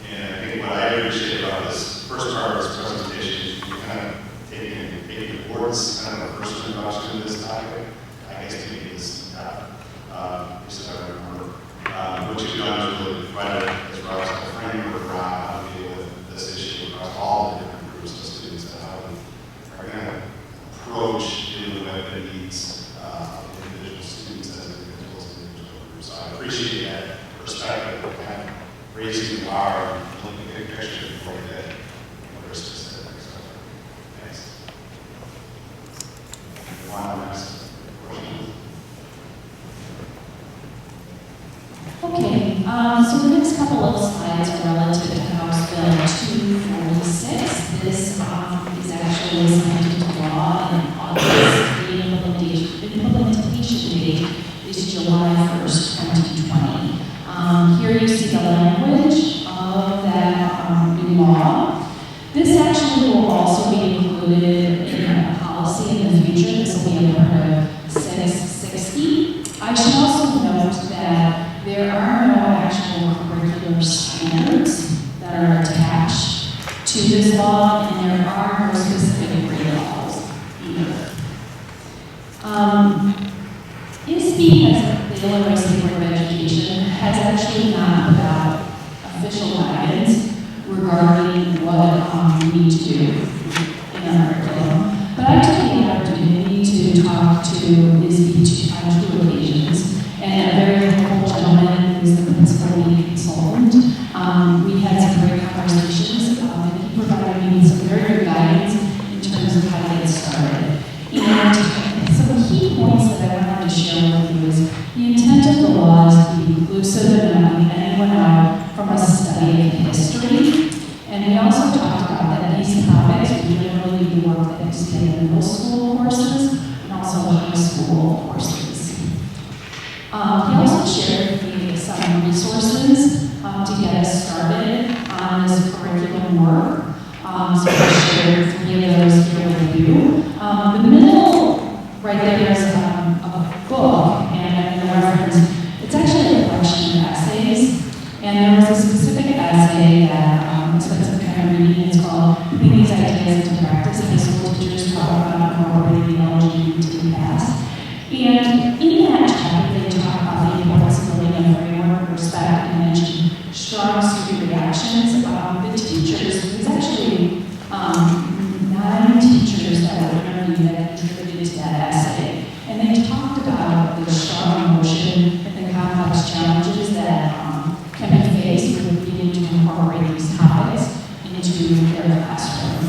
And I think what I appreciate about this first part of this presentation is you kind of taking the board's kind of a first introduction to this topic. I guess to me is just I remember what you've done is really provided as far as the framework around how to deal with this issue across all the different groups of students and how we are going to approach dealing with the needs of individual students as individuals and individual groups. So I appreciate that perspective of kind of raising the bar and looking at the big picture before we get more specific. So, thanks. One last question. Okay, so the next couple of slides are relative to House Bill 246. This is actually signed into law in August. The implementation date is July 1st, 2020. Here you see the language of that new law. This actually will also be included in a policy in the future. This will be a part of 660. I should also note that there are no actual curricular standards that are attached to this law, and there are no specific grade levels either. ISB, the Illinois State Board of Education, has actually not put out official guidance regarding what we need to do in our curriculum. But I took the opportunity to talk to ISB on 2 occasions, and a very helpful gentleman who is the principal lead consultant. We had some great conversations, and he provided me with some very good guidance in terms of how to get started. And some key points that I wanted to share with you is the intent of the law is to be inclusive and not leave anyone out from a study of history. And we also talked about that these topics would generally be work that is in the middle school courses and also high school courses. He also shared with me some resources to get us started on this curriculum work. So I shared 3 of those here with you. The middle, right there, is a book, and the reference, it's actually a collection of essays. And there was a specific essay that I spent some time reading. It's called Putting These Ideas into Practice. High school teachers talk about incorporating the LGBT past. And in that chapter, they talk about the importance of building a framework, respect, and mention strong student reactions. The teachers, there's actually 9 teachers that were interviewed that contributed to that essay. And they talked about the strong emotion and the complex challenges that can be faced with beginning to incorporate these topics into their classroom.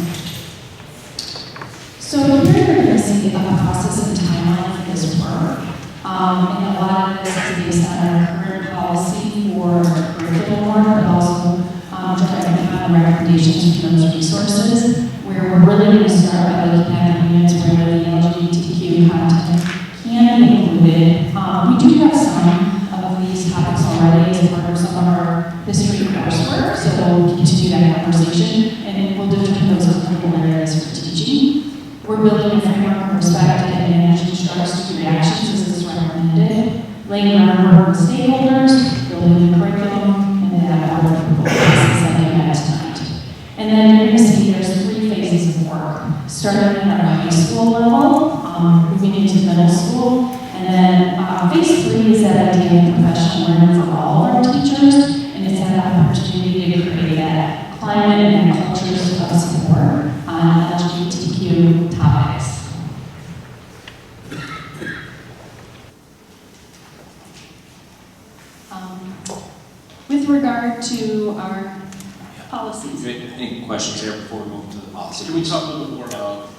So here you're going to see the process and timeline for this work. And a lot of this is based on our current policy for curriculum work, but also driving on recommendations from those resources, where we're really going to start by looking at units where the LGBTQ content can be included. We do have some of these topics already as part of some of our history coursework, so we'll continue that conversation, and we'll determine those as critical areas for teaching. We're building a framework of respect and managing strong student reactions as is recommended, laying groundwork with stakeholders, building the curriculum, and then our board process that we met tonight. And then you're going to see there's 3 phases of work. Starting at our high school level, moving into to middle school. And then phase 3 is that idea of professional learning for all of our teachers, and it's that opportunity to create that climate and cultures of support on LGBTQ topics. With regard to our policies. Any questions here before we move to the policy? Can we talk a little bit more about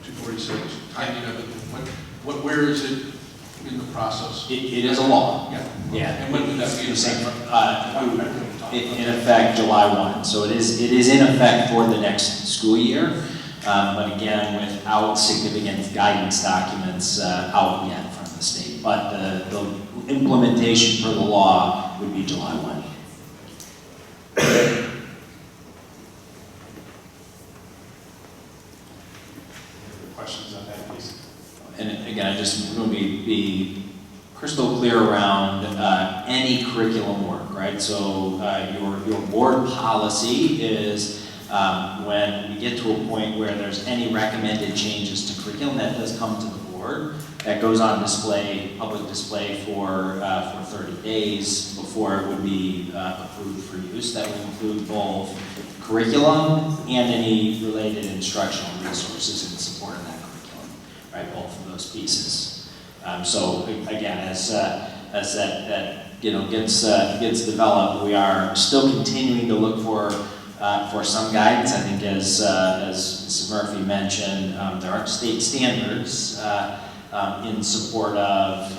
246, timing of it? Where is it in the process? It is a law. Yeah. And when would that be in effect? In effect, July 1. So it is in effect for the next school year, but again, without significant guidance documents out yet from the state. But the implementation for the law would be July 1. Questions on that, please? And again, I just want to be crystal clear around any curriculum work, right? So your board policy is when we get to a point where there's any recommended changes to curriculum, that does come to the board. That goes on display, public display for 30 days before it would be approved for use. That would include both curriculum and any related instructional resources in support of that curriculum, right? Both of those pieces. So again, as that gets developed, we are still continuing to look for some guidance. I think as Mrs. Murphy mentioned, there aren't state standards in support of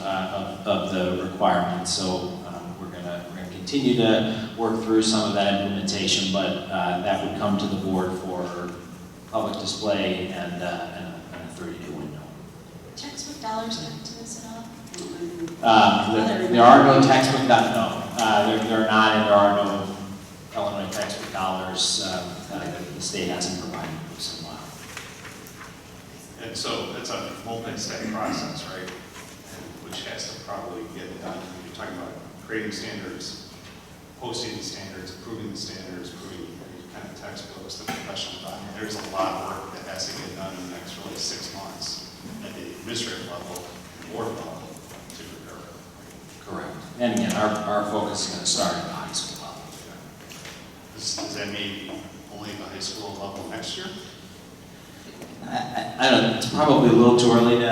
the requirements. So we're gonna continue to work through some of that implementation, but that would come to the board for public display and a 30-day window. Textbook dollars come to this at all? There are no textbook dollars. No, there are not, and there are no Illinois textbook dollars. The state hasn't provided those in a while. And so it's a multi-step process, right? Which has to probably get done. You're talking about creating standards, posting the standards, approving the standards, approving any kind of textbooks, the professional document. There's a lot of work that has to get done in the next really 6 months at the administrative level and board level to prepare. Correct. And again, our focus is going to start at the high school level. Does that mean only the high school level next year? I don't know, it's probably a little too early to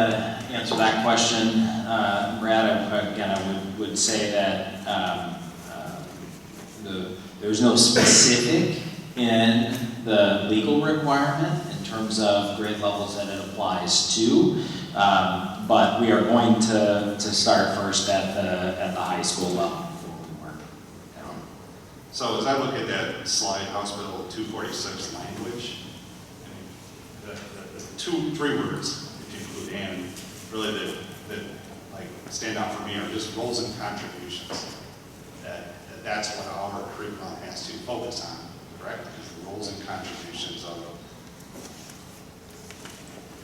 answer that question, Brad. I would say that there's no specific in the legal requirement in terms of grade levels that it applies to, but we are going to start first at the high school level before we work. So as I look at that slide, House Bill 246 language, the 3 words, if you include and, really that like stand out for me are just roles and contributions. That's what our curriculum has to focus on, correct? Is the roles and contributions of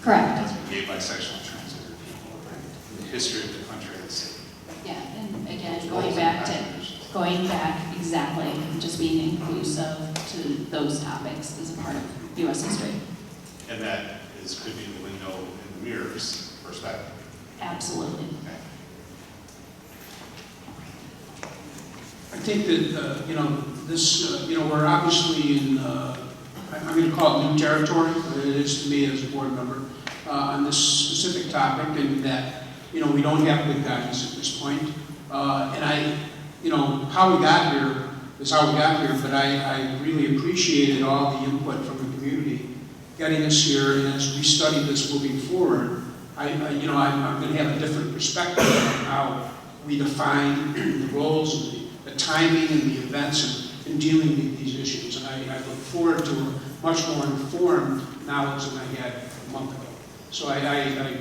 Correct. gay, bisexual, and transgender people, right? The history of the country and the city. Yeah, and again, going back exactly, just being inclusive to those topics is a part of U.S. history. And that could be the window in the mirror's perspective. Absolutely. Okay. I think that, this, we're obviously in, I'm going to call it new territory, but it is to me as a board member, on this specific topic, and that, we don't have good guidance at this point. And how we got here is how we got here, but I really appreciated all the input from the community getting us here, and as we study this moving forward, I'm going to have a different perspective on how we define the roles and the timing and the events and dealing with these issues. And I look forward to a much more informed knowledge than I had a month ago. So I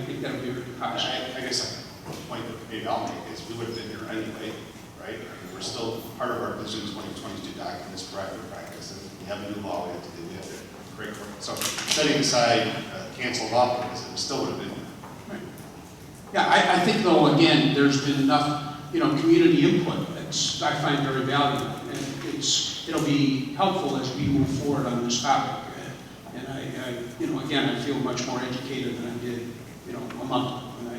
think that would be very positive. I guess the point that maybe I'll make is we would have been here anyway, right? I mean, we're still, part of our Vision 2022 document is private practice. And we have a new law we have to do. We have to create. So setting aside canceled law, it still would have been here. Right. Yeah, I think though, again, there's been enough, community input that's I find very valuable, and it'll be helpful as we move forward on this topic. And again, I feel much more educated than I did, a month ago. And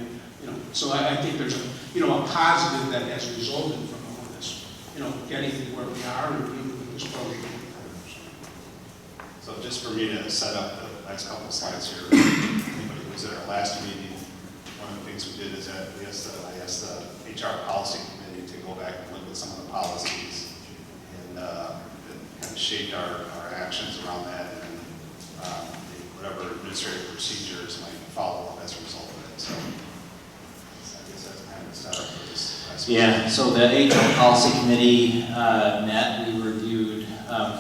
So I think there's a, you know, a positive that has resulted from all of this, you know, getting to where we are and even with this program. So just for me to set up the next couple of slides here, anybody who was at our last meeting, one of the things we did is that I asked the HR policy committee to go back and look at some of the policies and kind of shaped our actions around that and whatever administrative procedures might follow up as a result of it. So I guess that's kind of the setup for this last meeting. Yeah, so the HR policy committee met. We reviewed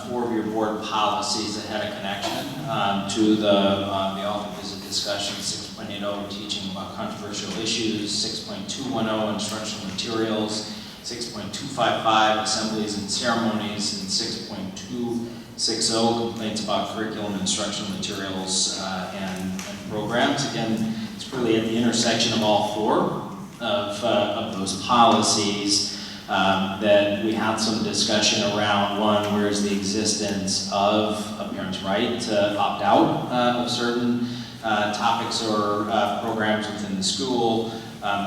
4 of your board policies that had a connection to the author visit discussion, 6.80, teaching about controversial issues, 6.210, instructional materials, 6.255, assemblies and ceremonies, and 6.260, complaints about curriculum, instructional materials, and programs. Again, it's really at the intersection of all 4 of those policies. That we had some discussion around one, where is the existence of a parent's right to opt out of certain topics or programs within the school,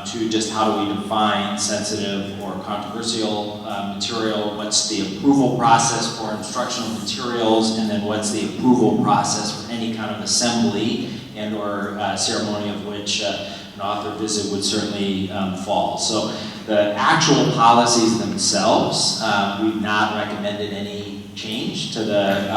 to just how do we define sensitive or controversial material, what's the approval process for instructional materials, and then what's the approval process for any kind of assembly and or ceremony of which an author visit would certainly fall. So the actual policies themselves, we've not recommended any change to the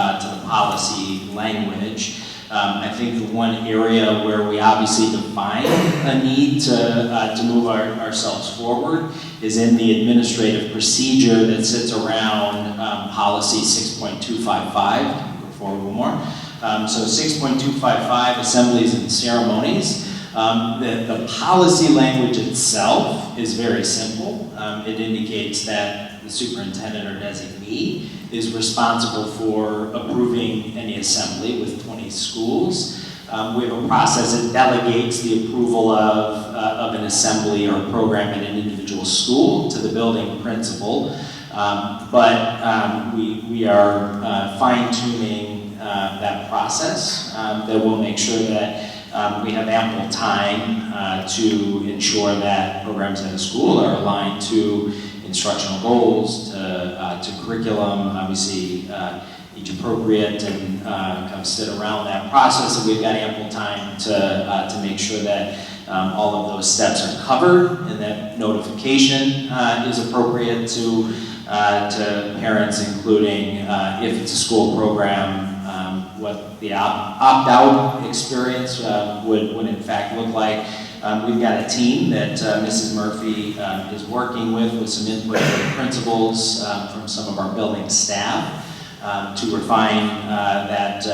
policy language. I think the one area where we obviously define a need to move ourselves forward is in the administrative procedure that sits around policy 6.255. Go forward one more. So 6.255, assemblies and ceremonies. The policy language itself is very simple. It indicates that the superintendent or designee is responsible for approving any assembly with 20 schools. We have a process that delegates the approval of an assembly or program at an individual school to the building principal. But we are fine-tuning that process that will make sure that we have ample time to ensure that programs at a school are aligned to instructional goals, to curriculum, obviously age appropriate, and kind of sit around that process. And we've got ample time to make sure that all of those steps are covered and that notification is appropriate to parents, including if it's a school program, what the opt-out experience would in fact look like. We've got a team that Mrs. Murphy is working with some input from principals, from some of our building staff, to refine that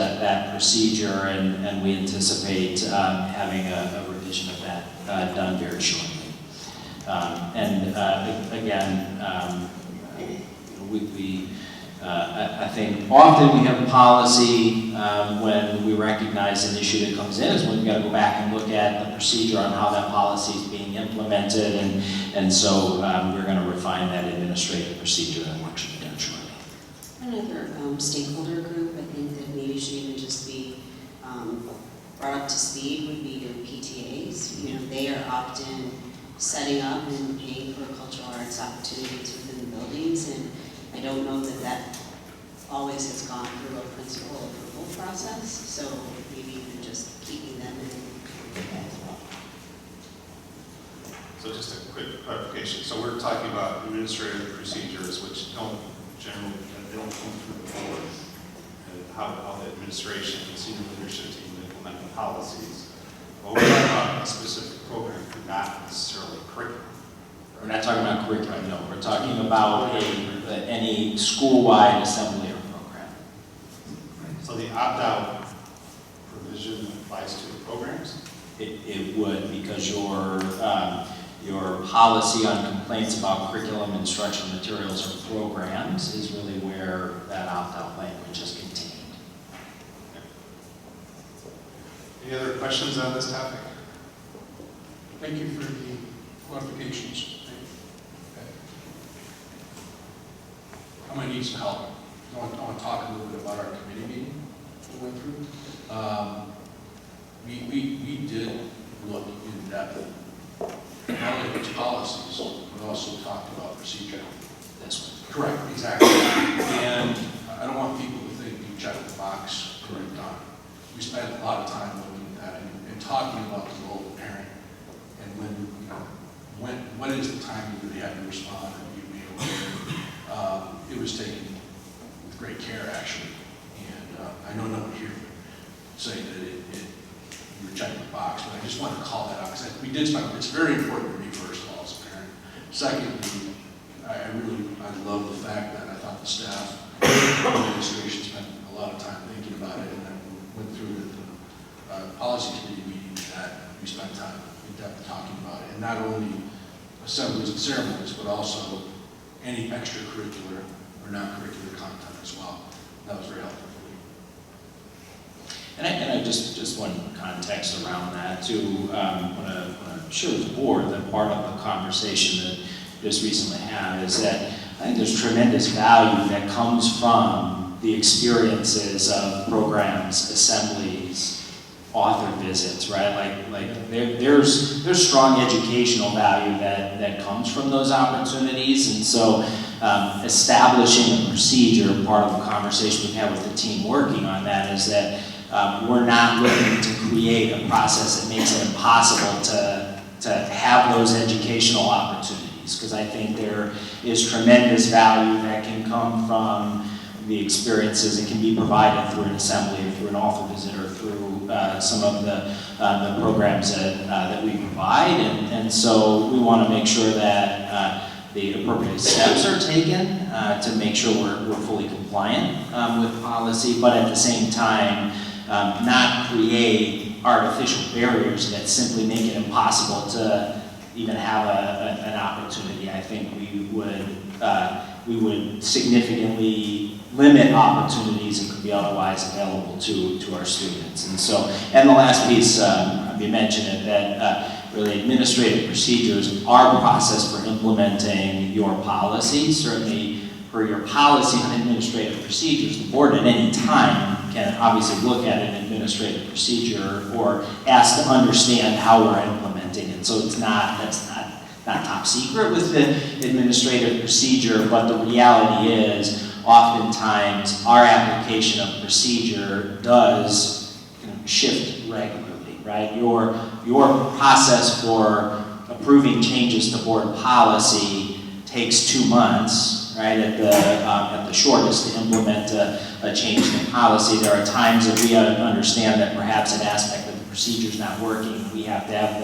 procedure, and we anticipate having a revision of that done very shortly. Again, I think often we have a policy when we recognize an issue that comes in is when we've got to go back and look at the procedure on how that policy is being implemented, and so we're going to refine that administrative procedure and what should be done shortly. Another stakeholder group, I think that maybe should even just be brought up to speed would be your PTAs. You know, they are often setting up and paying for cultural arts opportunities within the buildings, and I don't know that always has gone through a principal approval process, so maybe even just keeping them in as well. So just a quick clarification. So we're talking about administrative procedures which don't generally, they don't come through the board, and how the administration and senior leadership team implement the policies. But we're talking about a specific program, not necessarily curriculum. We're not talking about curriculum, no. We're talking about any school-wide assembly or program. So the opt-out provision applies to the programs? It would, because your policy on complaints about curriculum, instructional materials, or programs is really where that opt-out language is contained. Any other questions on this topic? Thank you for the clarifications. I'm going to need some help. I want to talk a little bit about our committee meeting we went through. We did look in depth reference policies, but also talked about procedure. This one. Correct, exactly. And I don't want people to think you check the box, correct, done. We spent a lot of time looking at that and talking about the role of the parent and when is the time you really have to respond and be made aware. It was taken with great care, actually. And I know no one here would say that you were checking the box, but I just wanted to call that out because we did spend, it's very important to me, first of all, as a parent. Secondly, I love the fact that I thought the staff and administration spent a lot of time thinking about it, and then went through the policy committee meeting that we spent time in depth talking about it, and not only assemblies and ceremonies, but also any extracurricular or non-curricular content as well. That was very helpful for me. And I just one context around that too. Want to share with the board that part of the conversation that just recently had is that I think there's tremendous value that comes from the experiences of programs, assemblies, author visits, right? Like there's strong educational value that comes from those opportunities, and so establishing a procedure, part of the conversation we've had with the team working on that is that we're not looking to create a process that makes it impossible to have those educational opportunities, because I think there is tremendous value that can come from the experiences that can be provided through an assembly or through an author visit or through some of the programs that we provide. And so we want to make sure that the appropriate steps are taken to make sure we're fully compliant with policy, but at the same time, not create artificial barriers that simply make it impossible to even have an opportunity. I think we would significantly limit opportunities that could be otherwise available to our students. And so, and the last piece, you mentioned it, that really administrative procedures are a process for implementing your policy. Certainly for your policy on administrative procedures, the board at any time can obviously look at an administrative procedure or ask to understand how we're implementing it. So that's not top secret with the administrative procedure, but the reality is oftentimes our application of procedure does shift regularly, right? Your process for approving changes to board policy takes 2 months, right, at the shortest to implement a change in policy. There are times that we understand that perhaps an aspect of the procedure is not working. We have to have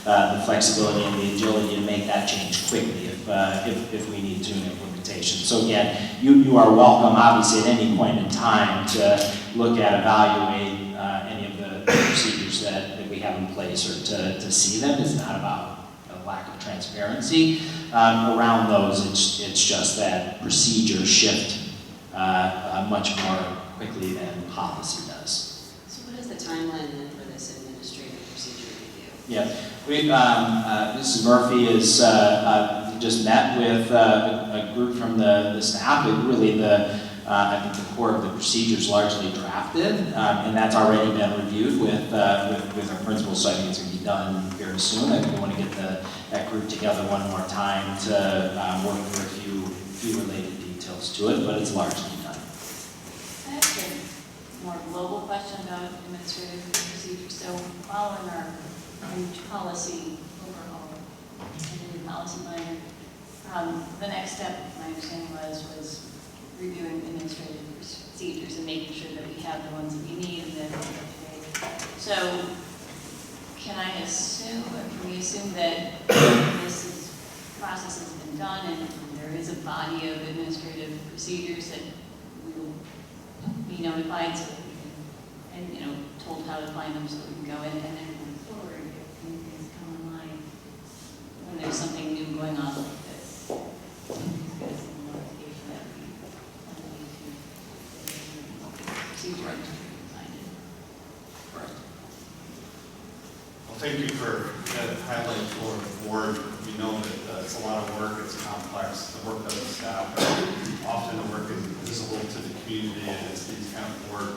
the flexibility and the agility to make that change quickly if we need to in implementation. So again, you are welcome, obviously, at any point in time to look at, evaluate any of the procedures that we have in place or to see them. It's not about a lack of transparency around those. It's just that procedures shift much more quickly than policy does. So what is the timeline then for this administrative procedure review? Yeah, Mrs. Murphy is just met with a group from the staff. Really, I think the core of the procedure is largely drafted, and that's already been reviewed with our principals. So I think it's going to be done very soon. I think we want to get that group together one more time to work through a few related details to it, but it's largely done. I have a more global question about administrative procedures. So following our huge policy overhaul and the policy binder, the next step, my understanding was reviewing administrative procedures and making sure that we have the ones that we need and that we're up to date. So can I assume, or can we assume that this process has been done and there is a body of administrative procedures that we will be notified so that we can, and told how to find them so we can go in and then move forward if new things come online when there's something new going on like this? Well, thank you for that highlight for the board. We know that it's a lot of work, it's complex, the work of the staff. Often the work is visible to the community, and it's these kind of board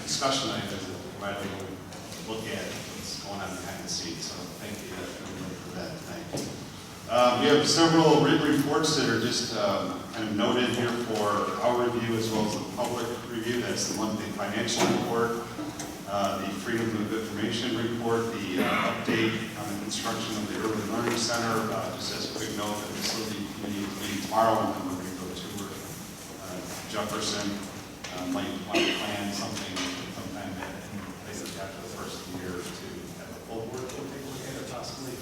discussion items that provide a look at what's going on behind the scenes. So thank you for that tonight. We have several written reports that are just kind of noted here for our review as well as the public review. That's the monthly financial report, the Freedom of Information report, the update on the construction of the Urban Learning Center. Just as a quick note, the facility committee is meeting tomorrow, and then we're going to go tour Jefferson. Might want to plan something sometime basically after the first year to have a full board take a look at it possibly.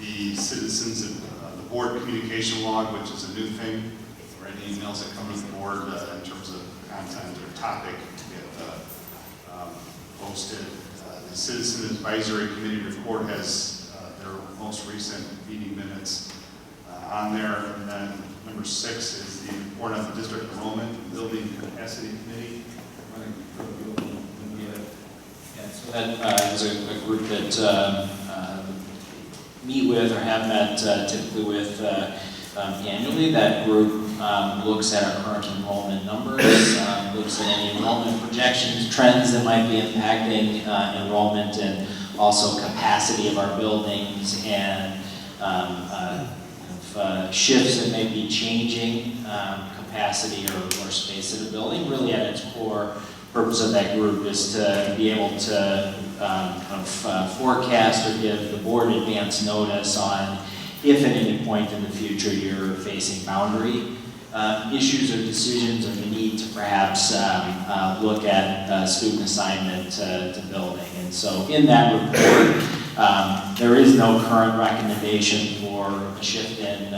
The citizens and the board communication log, which is a new thing, or any emails that come to the board in terms of content or topic get posted. The Citizen Advisory Committee report has their most recent meeting minutes on there. And then number 6 is the report on the district enrollment and building capacity committee. So that is a group that meet with or have met typically with annually. That group looks at our current enrollment numbers, looks at any enrollment projections, trends that might be impacting enrollment, and also capacity of our buildings, and shifts that may be changing capacity or space of the building. Really at its core, purpose of that group is to be able to forecast or give the board advance notice on if at any point in the future you're facing boundary issues or decisions, or the need to perhaps look at student assignment to building. And so in that report, there is no current recommendation for a shift in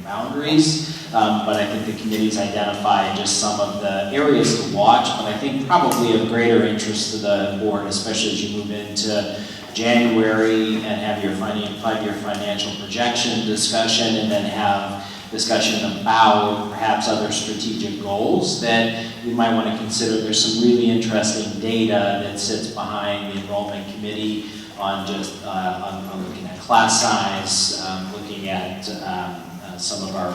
boundaries. But I think the committee's identified just some of the areas to watch, but I think probably of greater interest to the board, especially as you move into January and have your 5-year financial projection discussion, and then have discussion about perhaps other strategic goals that you might want to consider. There's some really interesting data that sits behind the enrollment committee on just on looking at class size, looking at some of our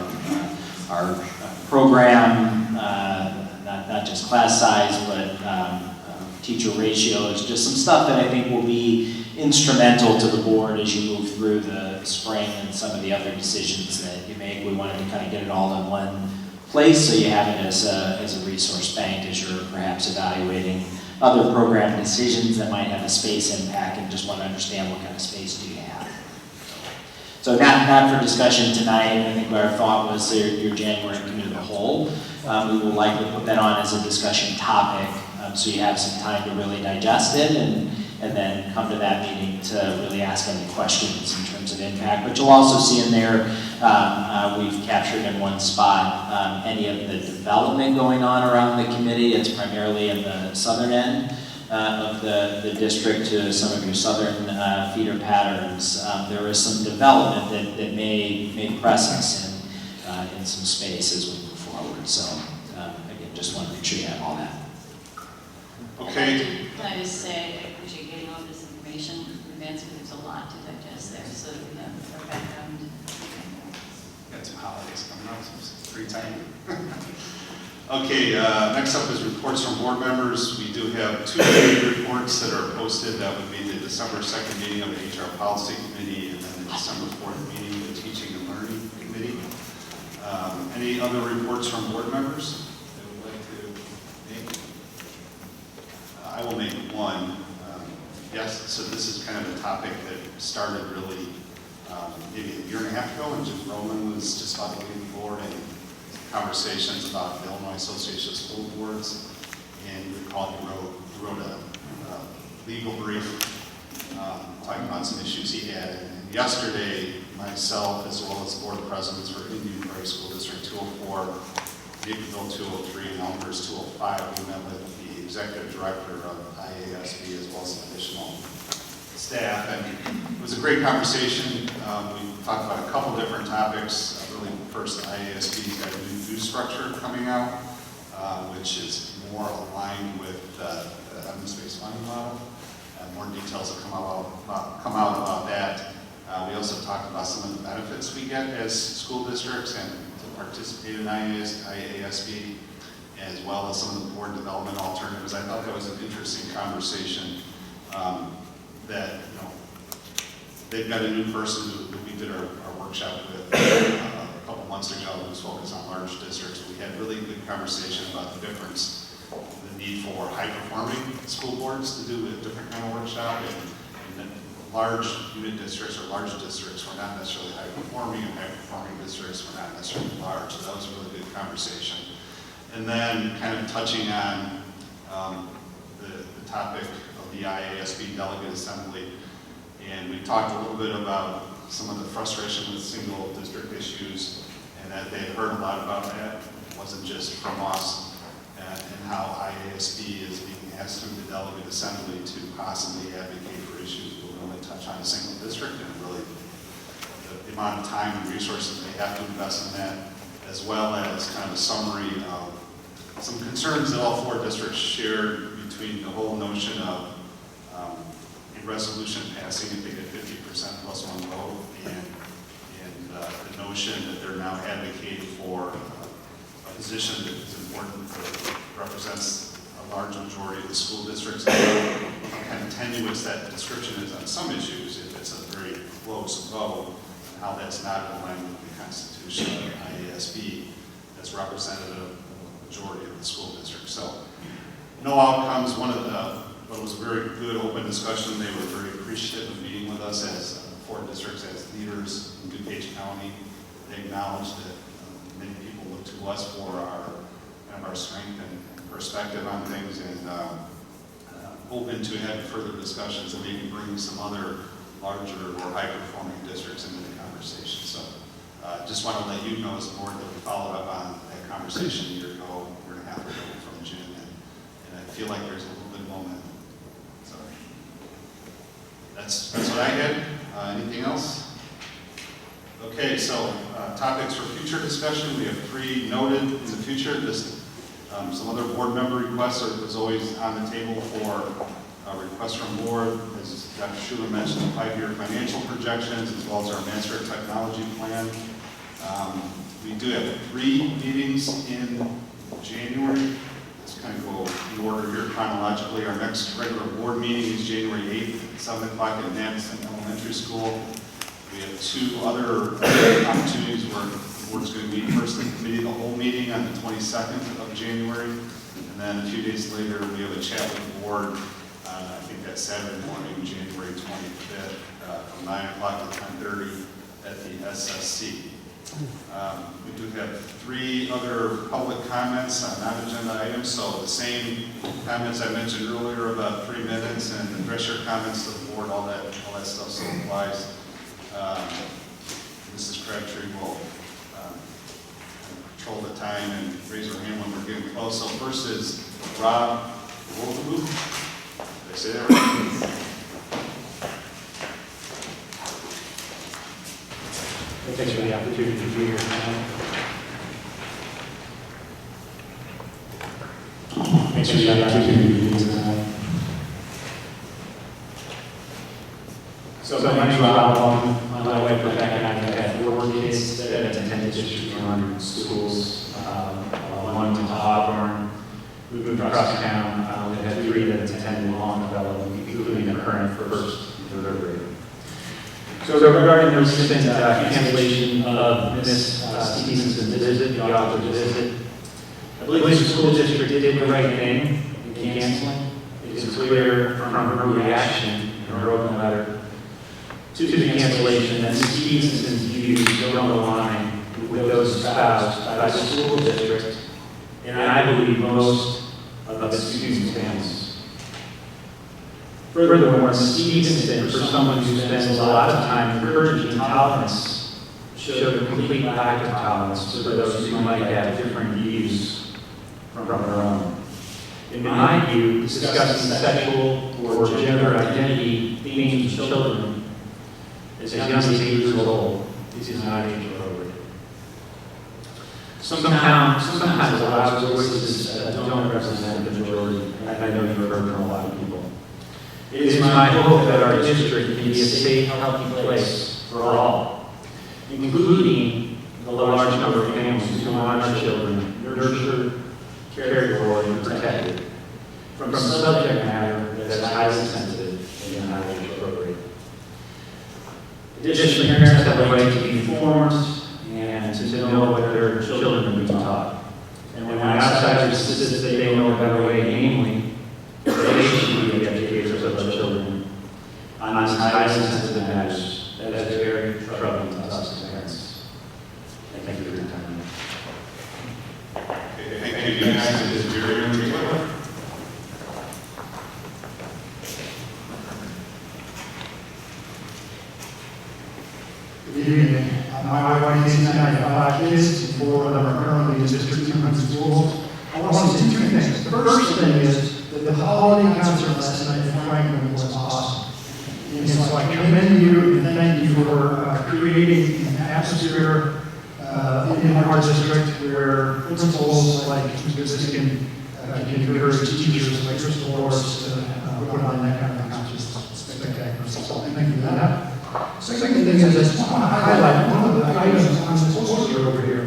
program, not just class size, but teacher ratios, just some stuff that I think will be instrumental to the board as you move through the spring and some of the other decisions that you make. We wanted to kind of get it all in one place so you have it as a resource bank as you're perhaps evaluating other program decisions that might have a space impact, and just want to understand what kind of space do you have. So not for discussion tonight. I think our thought was your January committee of the whole. We will likely put that on as a discussion topic, so you have some time to really digest it, and then come to that meeting to really ask any questions in terms of impact. But you'll also see in there, we've captured in one spot any of the development going on around the committee. It's primarily in the southern end of the district to some of your southern feeder patterns. There is some development that may press us in some space as we move forward. So again, just want to make sure you have all that. Okay. Can I just say I appreciate getting all this information in advance, because there's a lot to digest there, so that we have our background. Got some holidays coming up, some free time. Okay, next up is reports from board members. We do have 2 committee reports that are posted. That would be the December 2nd meeting of the HR Policy Committee, and then the December 4th meeting of the Teaching and Learning Committee. Any other reports from board members that would like to make? I will make one. Yes, so this is kind of a topic that started really maybe a year and a half ago, when Jim Roman was just about to leave the board, and conversations about the Illinois Association of School Boards, and we wrote a legal brief talking about some issues he had. And yesterday, myself as well as the board presidents for Indian Prairie School District 204, Naperville 203, and Elmhurst 205, we met with the executive director of Iasb as well as additional staff, and it was a great conversation. We talked about a couple different topics. Really, first, Iasb's got a new due structure coming out, which is more aligned with the evidence-based funding model. More details will come out about that. We also talked about some of the benefits we get as school districts and to participate in Iasb, as well as some of the board development alternatives. I thought that was an interesting conversation that, they've got a new person who we did our workshop with a couple months ago who was focused on large districts. We had really good conversation about the difference, the need for high-performing school boards to do a different kind of workshop, and large unit districts or large districts were not necessarily high-performing, and high-performing districts were not necessarily large. So that was a really good conversation. And then kind of touching on the topic of the Iasb Delegate Assembly. And we talked a little bit about some of the frustration with single district issues, and that they had heard a lot about that. It wasn't just from us, and how Iasb is being asked through the Delegate Assembly to possibly advocate for issues that will only touch on a single district, and really the amount of time and resources they have to invest in that, as well as kind of a summary of some concerns that all 4 districts shared between the whole notion of a resolution passing if they get 50% plus 1 vote, and the notion that they're now advocating for a position that is important, that represents a large majority of the school districts, and how kind of tenuous that description is on some issues, if it's a very close vote, and how that's not in line with the Constitution of Iasb as representative of the majority of the school district. So, no outcomes. But it was a very good open discussion. They were very appreciative of meeting with us as 4 districts, as leaders in DuPage County. They acknowledged that many people look to us for our strength and perspective on things, and open to have further discussions and maybe bring some other larger or high-performing districts into the conversation. So just want to let you know as a board that we followed up on that conversation a year ago, a year and a half ago from Jim, and I feel like there's a little bit of momentum. So that's what I had. Anything else? Okay, so topics for future discussion. We have 3 noted in the future. Just some other board member requests is always on the table for requests from board. As Dr. Schuler mentioned, 5-year financial projections, as well as our master technology plan. We do have 3 meetings in January. Let's kind of go in order here chronologically. Our next regular board meeting is January 8th at 7 o'clock at Madison Elementary School. We have 2 other opportunities where the board's going to meet. First, the committee, the whole meeting on the 22nd of January. And then a few days later, we have a chat with the board I think that's Saturday morning, January 25th, from 9 o'clock to 10:30 at the SSC. We do have 3 other public comments on non-agenda items, so the same comments I mentioned earlier about 3 minutes and address your comments to the board, all that stuff still applies. Mrs. Crabtree will control the time and raise her hand when we're getting close. So first is Rob Wolfenbooth. Did I say that right? Thanks for the opportunity to be here tonight. Thanks for the opportunity to be here tonight. So my name is Rob Wolfenbooth. My wife Rebecca and I have 4 kids that attend District 200 schools. 1 went to Auburn, moved across town. We had 3 that attended Warrenville, including the current 1st and 3rd grade. So regarding the recent cancellation of Ms. Stevenson's visit, the author's visit, I believe the school district did the right thing in canceling. It is clear from her reaction in her open letter to the cancellation that Ms. Stevenson's views don't align with those espoused by the school district, and I believe most of the students' families. Furthermore, Ms. Stevenson, for someone who spends a lot of time encouraging tolerance, showed a complete lack of tolerance for those who might have different views from her own. In my view, discussing sexual or gender identity themes with children as young as 8 years old is not age appropriate. Sometimes loud voices don't represent the majority. I know you've heard from a lot of people. It is my hope that our district can be a safe, healthy place for all, including the large number of families who want our children nurtured, cared for, and protected from subject matter that is highly sensitive and highly appropriate. Additionally, parents have the right to be informed and to know what their children are being taught. And when outsiders insist that they know a better way, namely, they should be the educators of their children on these highly sensitive matters, that is very troubling to us as parents. Thank you for your time. Thank you. Next is Jerry. Good evening. My wife Nancy and I have 5 kids, and 4 of them are currently in District 200 schools. I want to say 2 things. The first thing is that the holiday concert last night in Franklin was awesome. And so I commend you and thank you for creating an atmosphere in our district where principals like Mr. Ziskin can encourage teachers like Crystal Morris to put on that kind of concert. Spectacular. So thank you for that. Second thing is, I just want to highlight one of the items on this poster over here.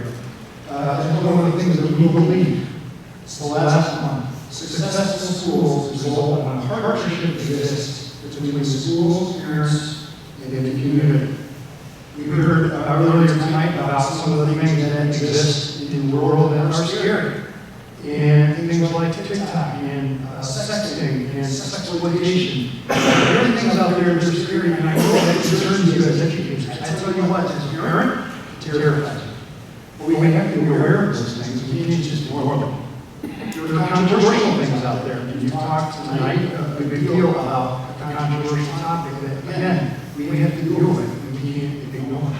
One of the things that we believe. It's the last one. Successful schools result when a partnership exists between schools, parents, and the community. We heard earlier tonight about some of the things that exist in the world that are scary. And things like TikTok and sexting and sexploitation. Everything's out there that are scary, and I know that concerns you as educators. I tell you what, as a parent, it terrifies you. But we have to be aware of those things. We can't just ignore them. There are controversial things out there. And you talked tonight a good deal about a controversial topic that, again, we have to deal with, and we can't ignore.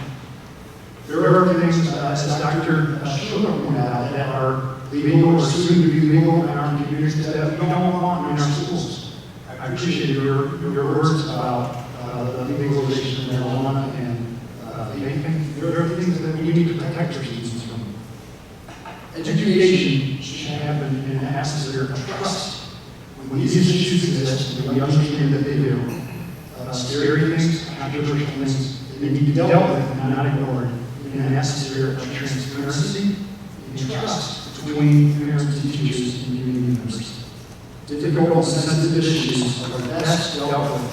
There are things, as Dr. Schiller pointed out, that are legal or soon to be legal in our communities that we don't want in our schools. I appreciate your words about the legalization of marijuana and vaping. There are things that we need to protect our students from. Education should happen in an atmosphere of trust. When these issues exist, and we understand that they do, scary things, controversial things, they need to be dealt with and not ignored in an atmosphere of transparency and trust between parents and teachers and community members. Difficult and sensitive issues are best dealt with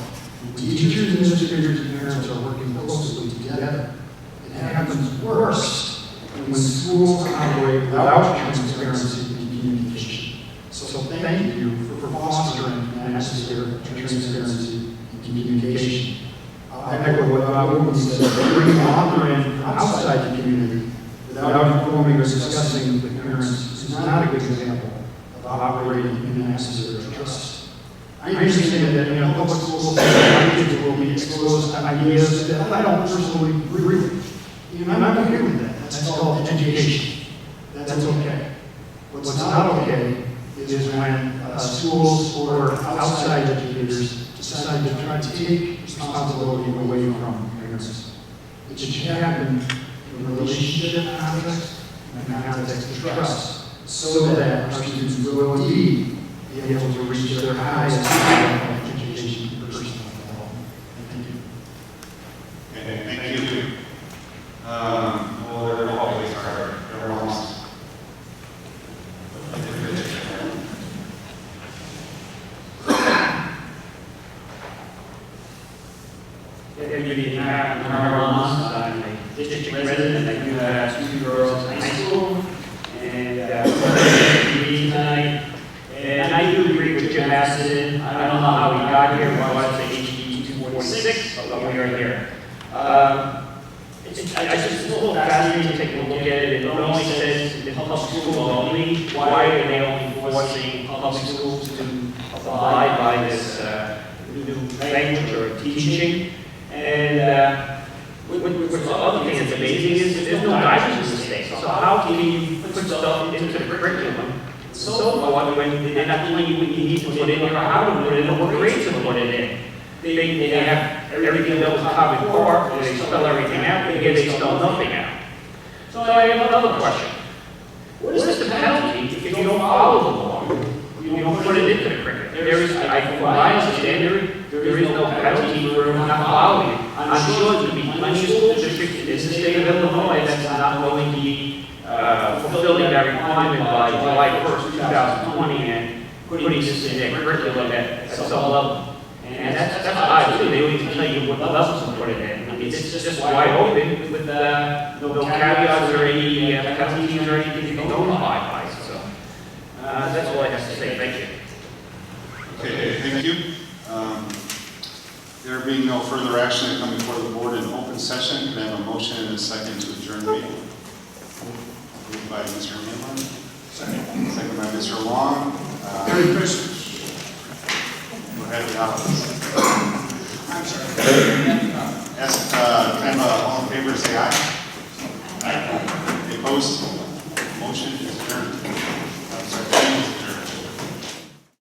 when teachers, administrators, and parents are working closely together. It happens worst when schools operate without transparency and communication. So thank you for fostering an atmosphere of transparency and communication. I echo what Bob Wheaton said, bringing an author in from outside the community without informing or discussing with the parents is not a good example of operating in an atmosphere of trust. I understand that in a public school setting, my kids will be exposed to ideas that I don't personally agree with. And I'm okay with that. That's called education. That's okay. What's not okay is when schools or outside educators decide to try to take responsibility away from parents. It should happen in a relationship context and a context of trust, so that our students will indeed be able to reach their highest level of education and personal development. Thank you. Okay, thank you. Well, they're always hard. They're almost. Good evening. I'm a district resident. I do have 2 girls in high school, and meeting tonight. And I do agree with Jim Hassett. I don't know how we got here. Why was it HB 246? But we are here. It's a little fascinating to take a look at it. It only says in public schools only. Why are they only forcing public schools to abide by this new language or teaching? And what's the other thing that's amazing is there's no guidance in the state. So how can you put stuff into the curriculum so what when they're not telling you what you need to put in or how to put it in or what grades to put it in? They have everything built in Common Core, where they spell everything out, and here they spell nothing out. So I have another question. What is the penalty if you don't follow the law? You don't put it into the curriculum? There is, from my understanding, there is no penalty for not following it. I'm sure there's going to be plenty of school districts in the state of Illinois that's not going to be fulfilling that requirement by July 1st, 2020, and putting this in their curriculum at some level. And that's what I do. They don't even tell you what levels to put it in. I mean, it's just wide open with no caveats or any penalties or anything to go by. So that's all I have to say. Thank you. Okay, thank you. There being no further action coming before the board in open session, can I have a motion and a second to adjourn the meeting? Moved by Mr. Hanlon. Second by Mr. Long. Merry Christmas. Go ahead, Alex. I'm sorry. Yes, can I have all in favor say aye? Aye. Opposed? Motion is adjourned.